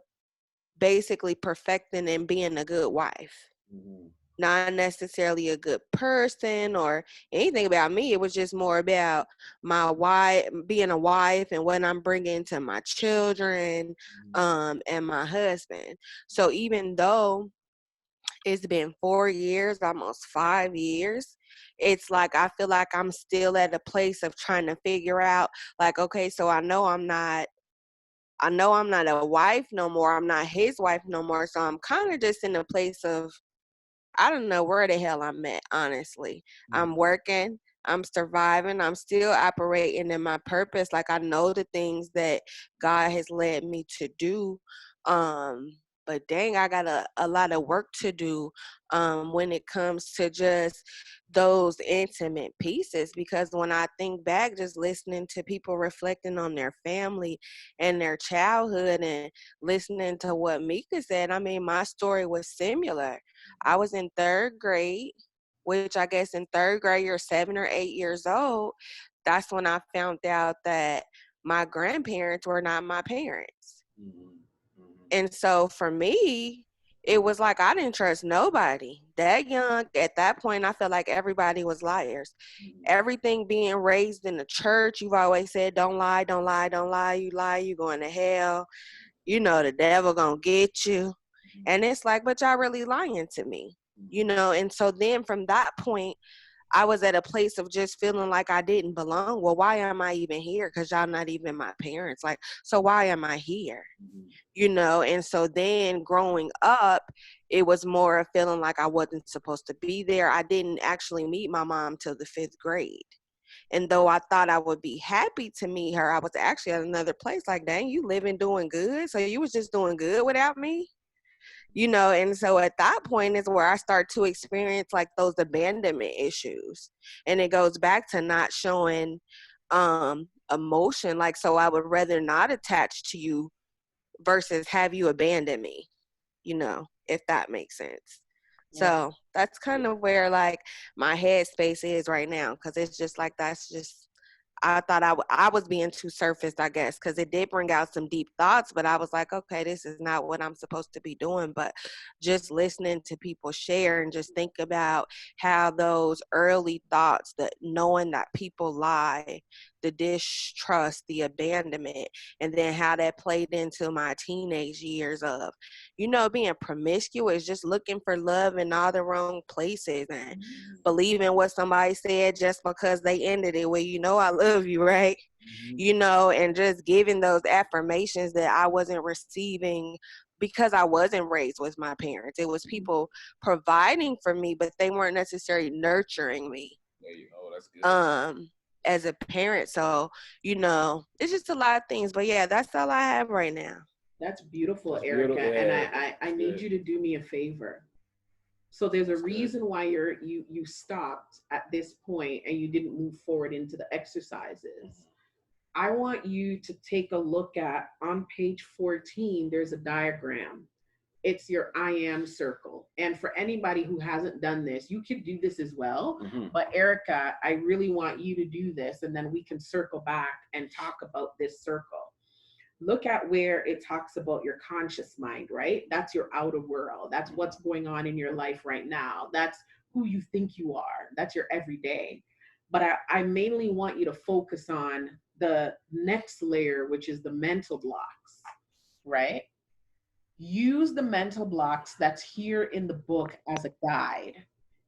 basically perfecting and being a good wife. Mm-hmm. Not necessarily a good person or anything about me. It was just more about my wife, being a wife, and what I'm bringing to my children, and my husband. So even though it's been 4 years, almost 5 years, it's like I feel like I'm still at a place of trying to figure out, like, okay, so I know I'm not a wife no more. I'm not his wife no more. So I'm kind of just in a place of, I don't know where the hell I'm at, honestly. I'm working, I'm surviving, I'm still operating in my purpose. Like, I know the things that God has led me to do. But dang, I got a lot of work to do when it comes to just those intimate pieces. Because when I think back, just listening to people reflecting on their family and their childhood and listening to what Mika said, I mean, my story was similar. I was in 3rd grade, which I guess in 3rd grade, you're 7 or 8 years old. That's when I found out that my grandparents were not my parents. Mm-hmm. And so for me, it was like I didn't trust nobody. That young, at that point, I felt like everybody was liars. Everything being raised in the church, you've always said, don't lie, don't lie, don't lie. You lie, you going to hell. You know, the devil gonna get you. And it's like, but y'all really lying to me, you know? And so then from that point, I was at a place of just feeling like I didn't belong. Well, why am I even here? Because y'all not even my parents. Like, so why am I here? You know? And so then growing up, it was more of feeling like I wasn't supposed to be there. I didn't actually meet my mom till the 5th grade. And though I thought I would be happy to meet her, I was actually at another place like, dang, you living doing good? So you was just doing good without me? You know, and so at that point is where I start to experience like those abandonment issues. And it goes back to not showing emotion. Like, so I would rather not attach to you versus have you abandon me, you know, if that makes sense. Yeah. So that's kind of where like my headspace is right now. Cause it's just like, that's just, I thought I was being too surfaced, I guess, because it did bring out some deep thoughts, but I was like, okay, this is not what I'm supposed to be doing. But just listening to people share and just think about how those early thoughts, that knowing that people lie, the distrust, the abandonment, and then how that played into my teenage years of, you know, being promiscuous, just looking for love in all the wrong places and believing what somebody said just because they ended it. Well, you know, I love you, right? You know, and just giving those affirmations that I wasn't receiving because I wasn't raised with my parents. It was people providing for me, but they weren't necessarily nurturing me. There you go. That's good. As a parent. So, you know, it's just a lot of things. But yeah, that's all I have right now. That's beautiful, Erica. Beautiful. And I need you to do me a favor. So there's a reason why you stopped at this point and you didn't move forward into the exercises. I want you to take a look at, on page 14, there's a diagram. It's your I am circle. And for anybody who hasn't done this, you can do this as well. But Erica, I really want you to do this, and then we can circle back and talk about this circle. Look at where it talks about your conscious mind, right? That's your outer world. That's what's going on in your life right now. That's who you think you are. That's your everyday. But I mainly want you to focus on the next layer, which is the mental blocks, right? Use the mental blocks that's here in the book as a guide.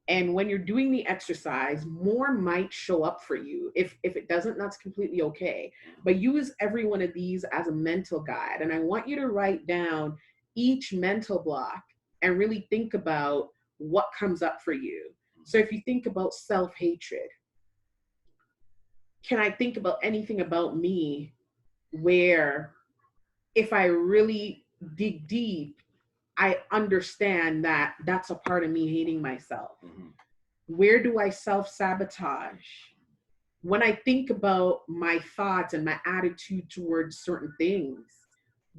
And when you're doing the exercise, more might show up for you. If it doesn't, that's completely okay. But use every one of these as a mental guide. And I want you to write down each mental block and really think about what comes up for you. So if you think about self-hatred, can I think about anything about me where if I really dig deep, I understand that that's a part of me hating myself. Where do I self-sabotage? When I think about my thoughts and my attitude towards certain things,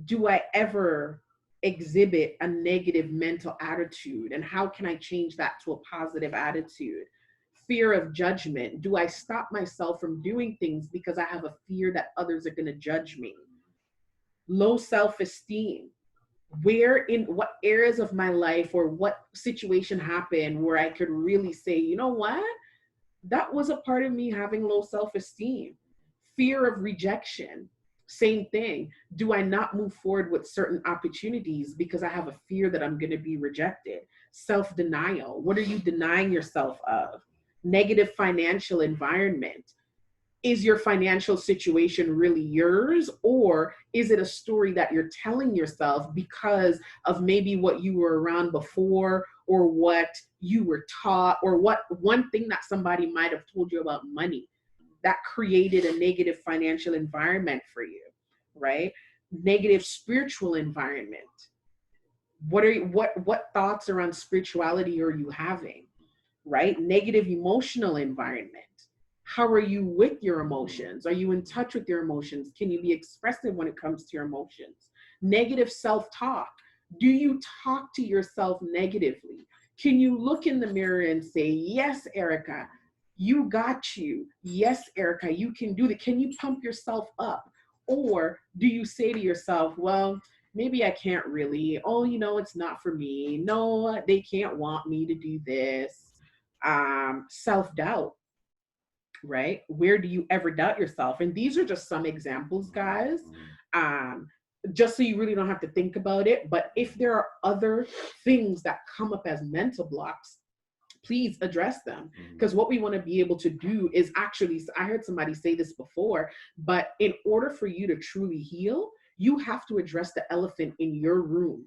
do I ever exhibit a negative mental attitude? And how can I change that to a positive attitude? Fear of judgment. Do I stop myself from doing things because I have a fear that others are going to judge me? Low self-esteem. Where in what areas of my life or what situation happened where I could really say, you know what? That was a part of me having low self-esteem. Fear of rejection. Same thing. Do I not move forward with certain opportunities because I have a fear that I'm going to be rejected? Self-denial. What are you denying yourself of? Negative financial environment. Is your financial situation really yours, or is it a story that you're telling yourself because of maybe what you were around before, or what you were taught, or what one thing that somebody might have told you about money that created a negative financial environment for you, right? Negative spiritual environment. What thoughts around spirituality are you having, right? Negative emotional environment. How are you with your emotions? Are you in touch with your emotions? Can you be expressive when it comes to your emotions? Negative self-talk. Do you talk to yourself negatively? Can you look in the mirror and say, yes, Erica, you got you. Yes, Erica, you can do that. Can you pump yourself up? Or do you say to yourself, well, maybe I can't really. Oh, you know, it's not for me. No, they can't want me to do this. Self-doubt. Right? Where do you ever doubt yourself? And these are just some examples, guys. Just so you really don't have to think about it. But if there are other things that come up as mental blocks, please address them. Because what we want to be able to do is actually, I heard somebody say this before, but in order for you to truly heal, you have to address the elephant in your room.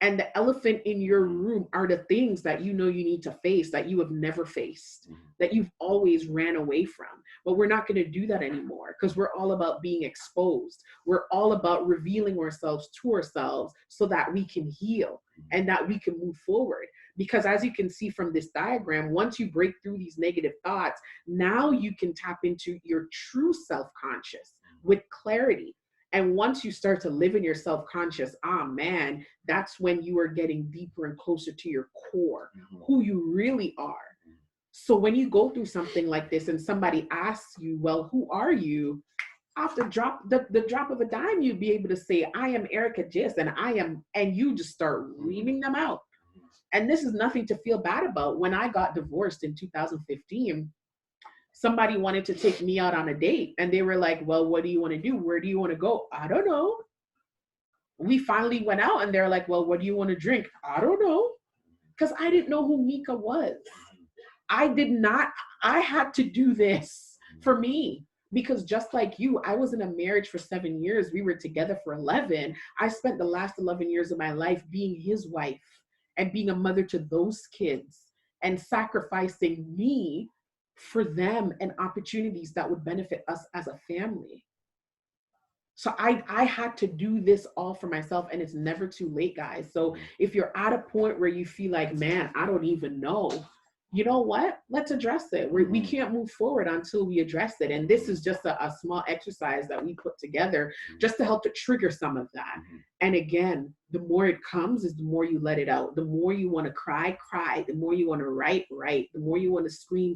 And the elephant in your room are the things that you know you need to face that you have never faced, that you've always ran away from. But we're not going to do that anymore because we're all about being exposed. We're all about revealing ourselves to ourselves so that we can heal and that we can move forward. Because as you can see from this diagram, once you break through these negative thoughts, now you can tap into your true self-conscious with clarity. And once you start to live in your self-conscious, man, that's when you are getting deeper and closer to your core, who you really are. So when you go through something like this and somebody asks you, well, who are you? Off the drop of a dime, you'd be able to say, I am Erica Gist, and I am, and you just start reaming them out. And this is nothing to feel bad about. When I got divorced in 2015, somebody wanted to take me out on a date and they were like, well, what do you want to do? Where do you want to go? I don't know. We finally went out and they're like, well, what do you want to drink? I don't know. Because I didn't know who Mika was. I had to do this for me. Because just like you, I was in a marriage for 7 years. We were together for 11. I spent the last 11 years of my life being his wife and being a mother to those kids and sacrificing me for them and opportunities that would benefit us as a family. So I had to do this all for myself, and it's never too late, guys. So if you're at a point where you feel like, man, I don't even know, you know what? Let's address it. We can't move forward until we address it. And this is just a small exercise that we put together just to help to trigger some of that. And again, the more it comes is the more you let it out. The more you want to cry. The more you want to write. The more you want to scream.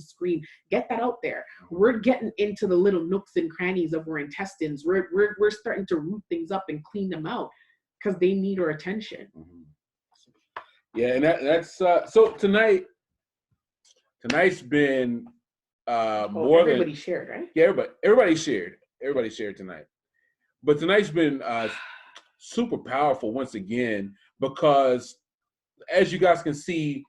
Get that out there. We're getting into the little nooks and crannies of our intestines. We're starting to root things up and clean them out because they need our attention. Yeah, and that's so tonight's been more than everybody shared, right? Yeah, everybody shared tonight. But tonight's been super powerful once again, because as you guys can see,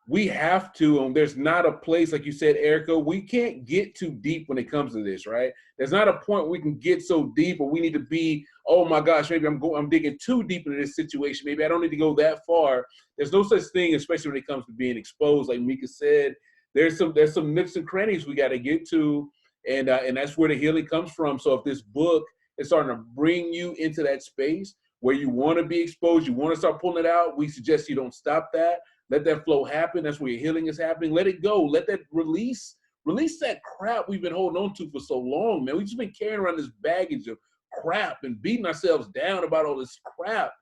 we have to, there's not a place, like you said, Erica, we can't get too deep when it comes to this, right? There's not a point we can get so deep, or we need to be, oh my gosh, maybe I'm digging too deep into this situation. Maybe I don't need to go that far. There's no such thing, especially when it comes to being exposed. Like Mika said, there's some nooks and crannies we got to get to, and that's where the healing comes from. So if this book is starting to bring you into that space where you want to be exposed, you want to start pulling it out, we suggest you don't stop that. Let that flow happen. That's where your healing is happening. Let it go. Let that release that crap we've been holding on to for so long, man. We've just been carrying around this baggage of crap and beating ourselves down about all this crap.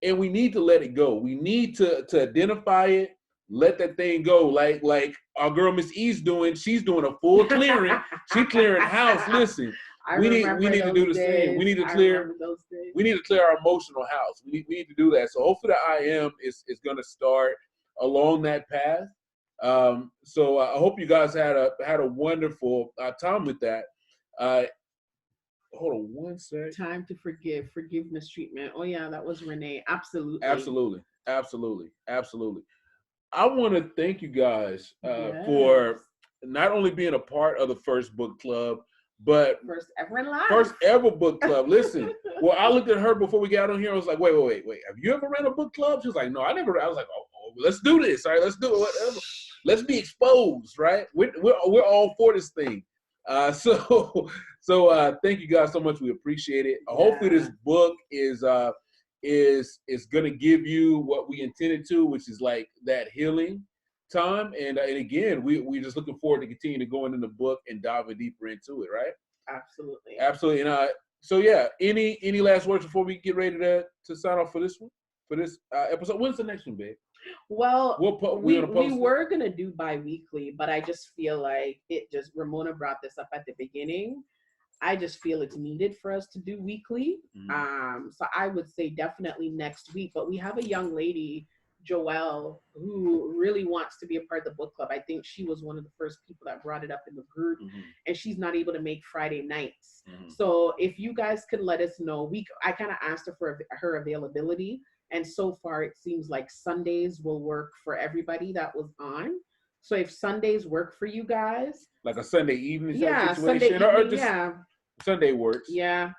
And we need to let it go. We need to identify it, let that thing go. Like our girl Miss E's doing. She's doing a full clearing. She's clearing house. Listen, we need to do the same. We need to clear our emotional house. We need to do that. So hopefully the I am is going to start along that path. So I hope you guys had a wonderful time with that. Hold on one sec. Time to forgive, forgiveness treatment. Oh yeah, that was Renee. Absolutely. I want to thank you guys for not only being a part of the first book club, but first ever in life. First ever book club. Listen, well, I looked at her before we got on here. I was like, wait. Have you ever ran a book club? She was like, no, I never. I was like, oh, let's do this. All right, let's do it. Whatever. Let's be exposed, right? We're all for this thing. So thank you guys so much. We appreciate it. Hopefully this book is going to give you what we intended to, which is like that healing time. And again, we're just looking forward to continue to going in the book and diving deeper into it, right? Absolutely. And so yeah, any last words before we get ready to sign off for this episode? When's the next one, babe? Well, we were gonna do bi-weekly, but I just feel like Ramona brought this up at the beginning. I just feel it's needed for us to do weekly. So I would say definitely next week. But we have a young lady, Joelle, who really wants to be a part of the book club. I think she was one of the first people that brought it up in the group, and she's not able to make Friday nights. So if you guys could let us know, I kind of asked her for her availability. And so far, it seems like Sundays will work for everybody that was on. So if Sundays work for you guys, like a Sunday evening situation, Sunday evening, or just Sunday works. Yeah.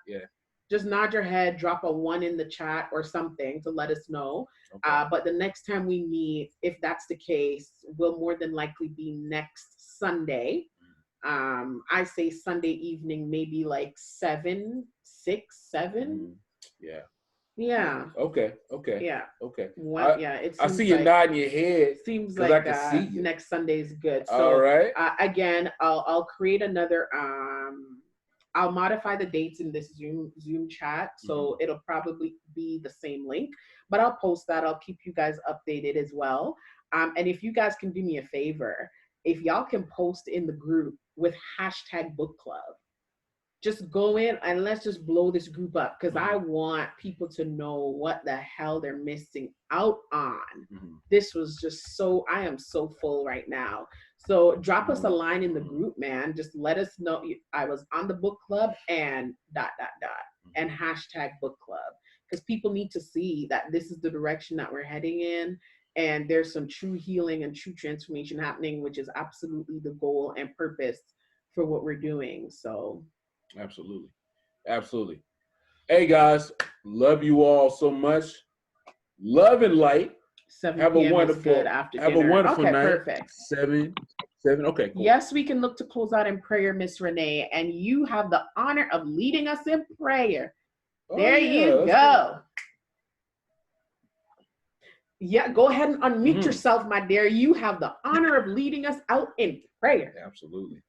Just nod your head, drop a 1 in the chat or something to let us know. Okay. But the next time we meet, if that's the case, will more than likely be next Sunday. I say Sunday evening, maybe like 7, 6, 7. Yeah. Okay. Yeah. Okay. Well, I see you nodding your head. Seems like I can see you. Next Sunday is good. So, all right. Again, I'll create another. I'll modify the dates in this Zoom chat, so it'll probably be the same link. But I'll post that. I'll keep you guys updated as well. And if you guys can do me a favor, if y'all can post in the group with #book-club. Just go in and let's just blow this group up, because I want people to know what the hell they're missing out on. This was just I am so full right now. So drop us a line in the group, man. Just let us know I was on the book club and ... and #book-club, because people need to see that this is the direction that we're heading in. And there's some true healing and true transformation happening, which is absolutely the goal and purpose for what we're doing. So. Absolutely. Hey guys, love you all so much. Love and light. 7 have p.m. a wonderful is good after dinner. Have a wonderful night. Perfect. 7. Okay. Cool. Yes, we can look to close out in prayer, Miss Renee, and you have the honor of leading us in prayer. There you go. Yeah, go ahead and unmute yourself, my dear. You have the honor of leading us out in prayer. Absolutely.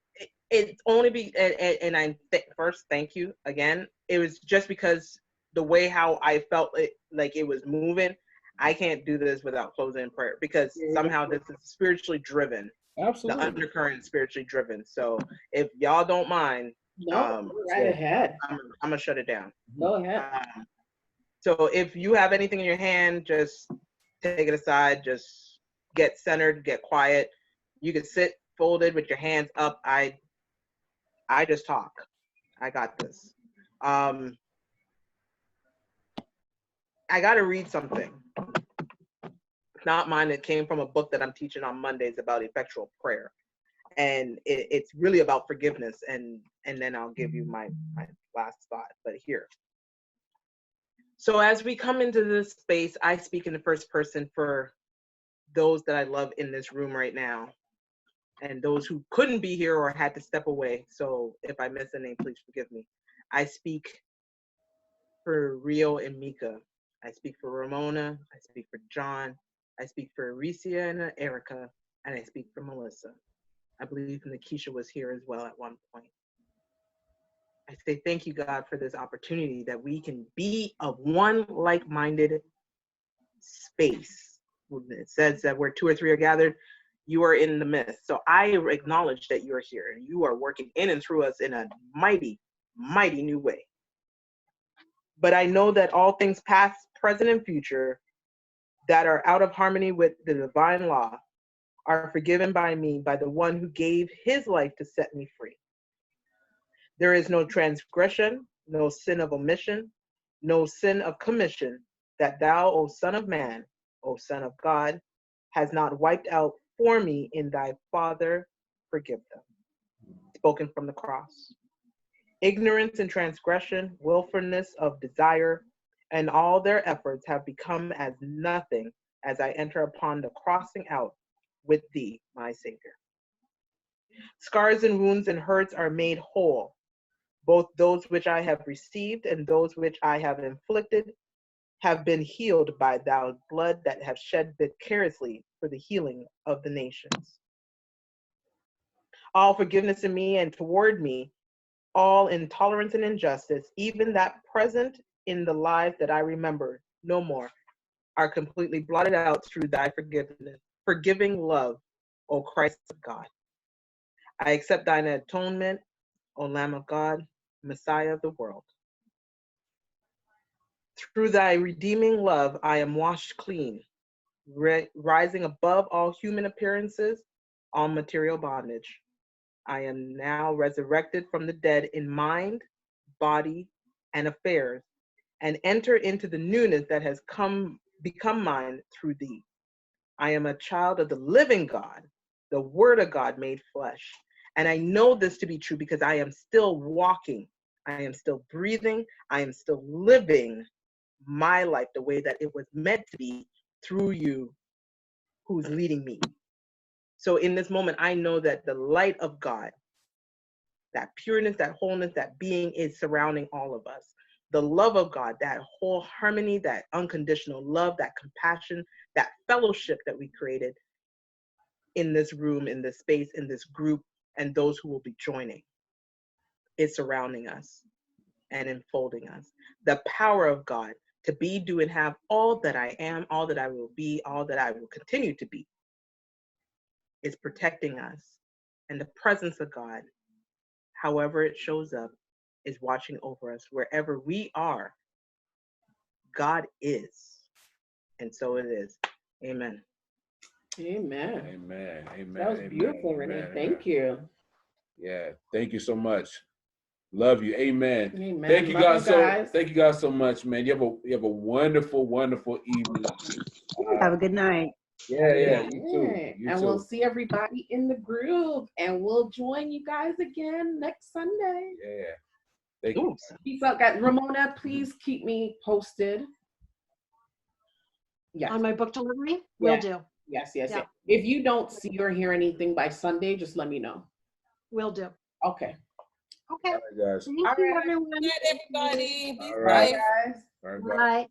It's only and I first thank you again. It was just because the way how I felt it, like it was moving. I can't do this without closing in prayer, because somehow this is spiritually driven. Absolutely. The undercurrent spiritually driven. So if y'all don't mind, right ahead. I'm gonna shut it down. Go ahead. So if you have anything in your hand, just take it aside. Just get centered, get quiet. You can sit folded with your hands up. I just talk. I got this. I got to read something. Not mine. It came from a book that I'm teaching on Mondays about effectual prayer. And it's really about forgiveness. And then I'll give you my last thought. But here. So as we come into this space, I speak in the first person for those that I love in this room right now, and those who couldn't be here or had to step away. So if I miss a name, please forgive me. I speak for Rio and Mika. I speak for Ramona. I speak for John. I speak for Aricia and Erica. And I speak for Melissa. I believe Nikisha was here as well at one point. I say thank you, God, for this opportunity that we can be of one like-minded space. It says that where 2 or 3 are gathered, you are in the midst. So I acknowledge that you are here and you are working in and through us in a mighty, mighty new way. But I know that all things past, present, and future that are out of harmony with the divine law are forgiven by me, by the one who gave his life to set me free. There is no transgression, no sin of omission, no sin of commission that thou, O Son of Man, O Son of God, has not wiped out for me in thy Father, forgive them. Spoken from the cross. Ignorance and transgression, willfulness of desire, and all their efforts have become as nothing as I enter upon the crossing out with thee, my Savior. Scars and wounds and hurts are made whole, both those which I have received and those which I have inflicted have been healed by thy blood that have shed vicariously for the healing of the nations. All forgiveness in me and toward me, all intolerance and injustice, even that present in the lives that I remember no more, are completely blotted out through thy forgiveness, forgiving love, O Christ of God. I accept thine atonement, O Lamb of God, Messiah of the world. Through thy redeeming love, I am washed clean, rising above all human appearances, all material bondage. I am now resurrected from the dead in mind, body, and affairs, and enter into the newness that has become mine through thee. I am a child of the living God, the Word of God made flesh. And I know this to be true because I am still walking, I am still breathing, I am still living my life the way that it was meant to be through you who's leading me. So in this moment, I know that the light of God, that pureness, that wholeness, that being is surrounding all of us. The love of God, that whole harmony, that unconditional love, that compassion, that fellowship that we created in this room, in this space, in this group, and those who will be joining, is surrounding us and enfolding us. The power of God to be, do, and have all that I am, all that I will be, all that I will continue to be, is protecting us. And the presence of God, however it shows up, is watching over us. Wherever we are, God is. And so it is. Amen. Amen. Amen. Amen. That was beautiful, Amen. Renee. Amen. Thank you. Yeah. Thank you so much. Love you. Amen. Amen. Thank you Love guys. Thank you guys so much, man. You have a wonderful, wonderful evening. Have a good night. Yeah. You too. And we'll see everybody in the group, and we'll join you guys again next Sunday. Yeah. Thank you. Peace out, guys. Ramona, please keep me posted. Yes. On my book delivery? Will do. Yes. If you don't see or hear anything by Sunday, just let me know. Will do. Okay. Okay. All right, guys. Thank you, everyone. Good night, everybody. All right. Bye, guys. All right, bye. Bye.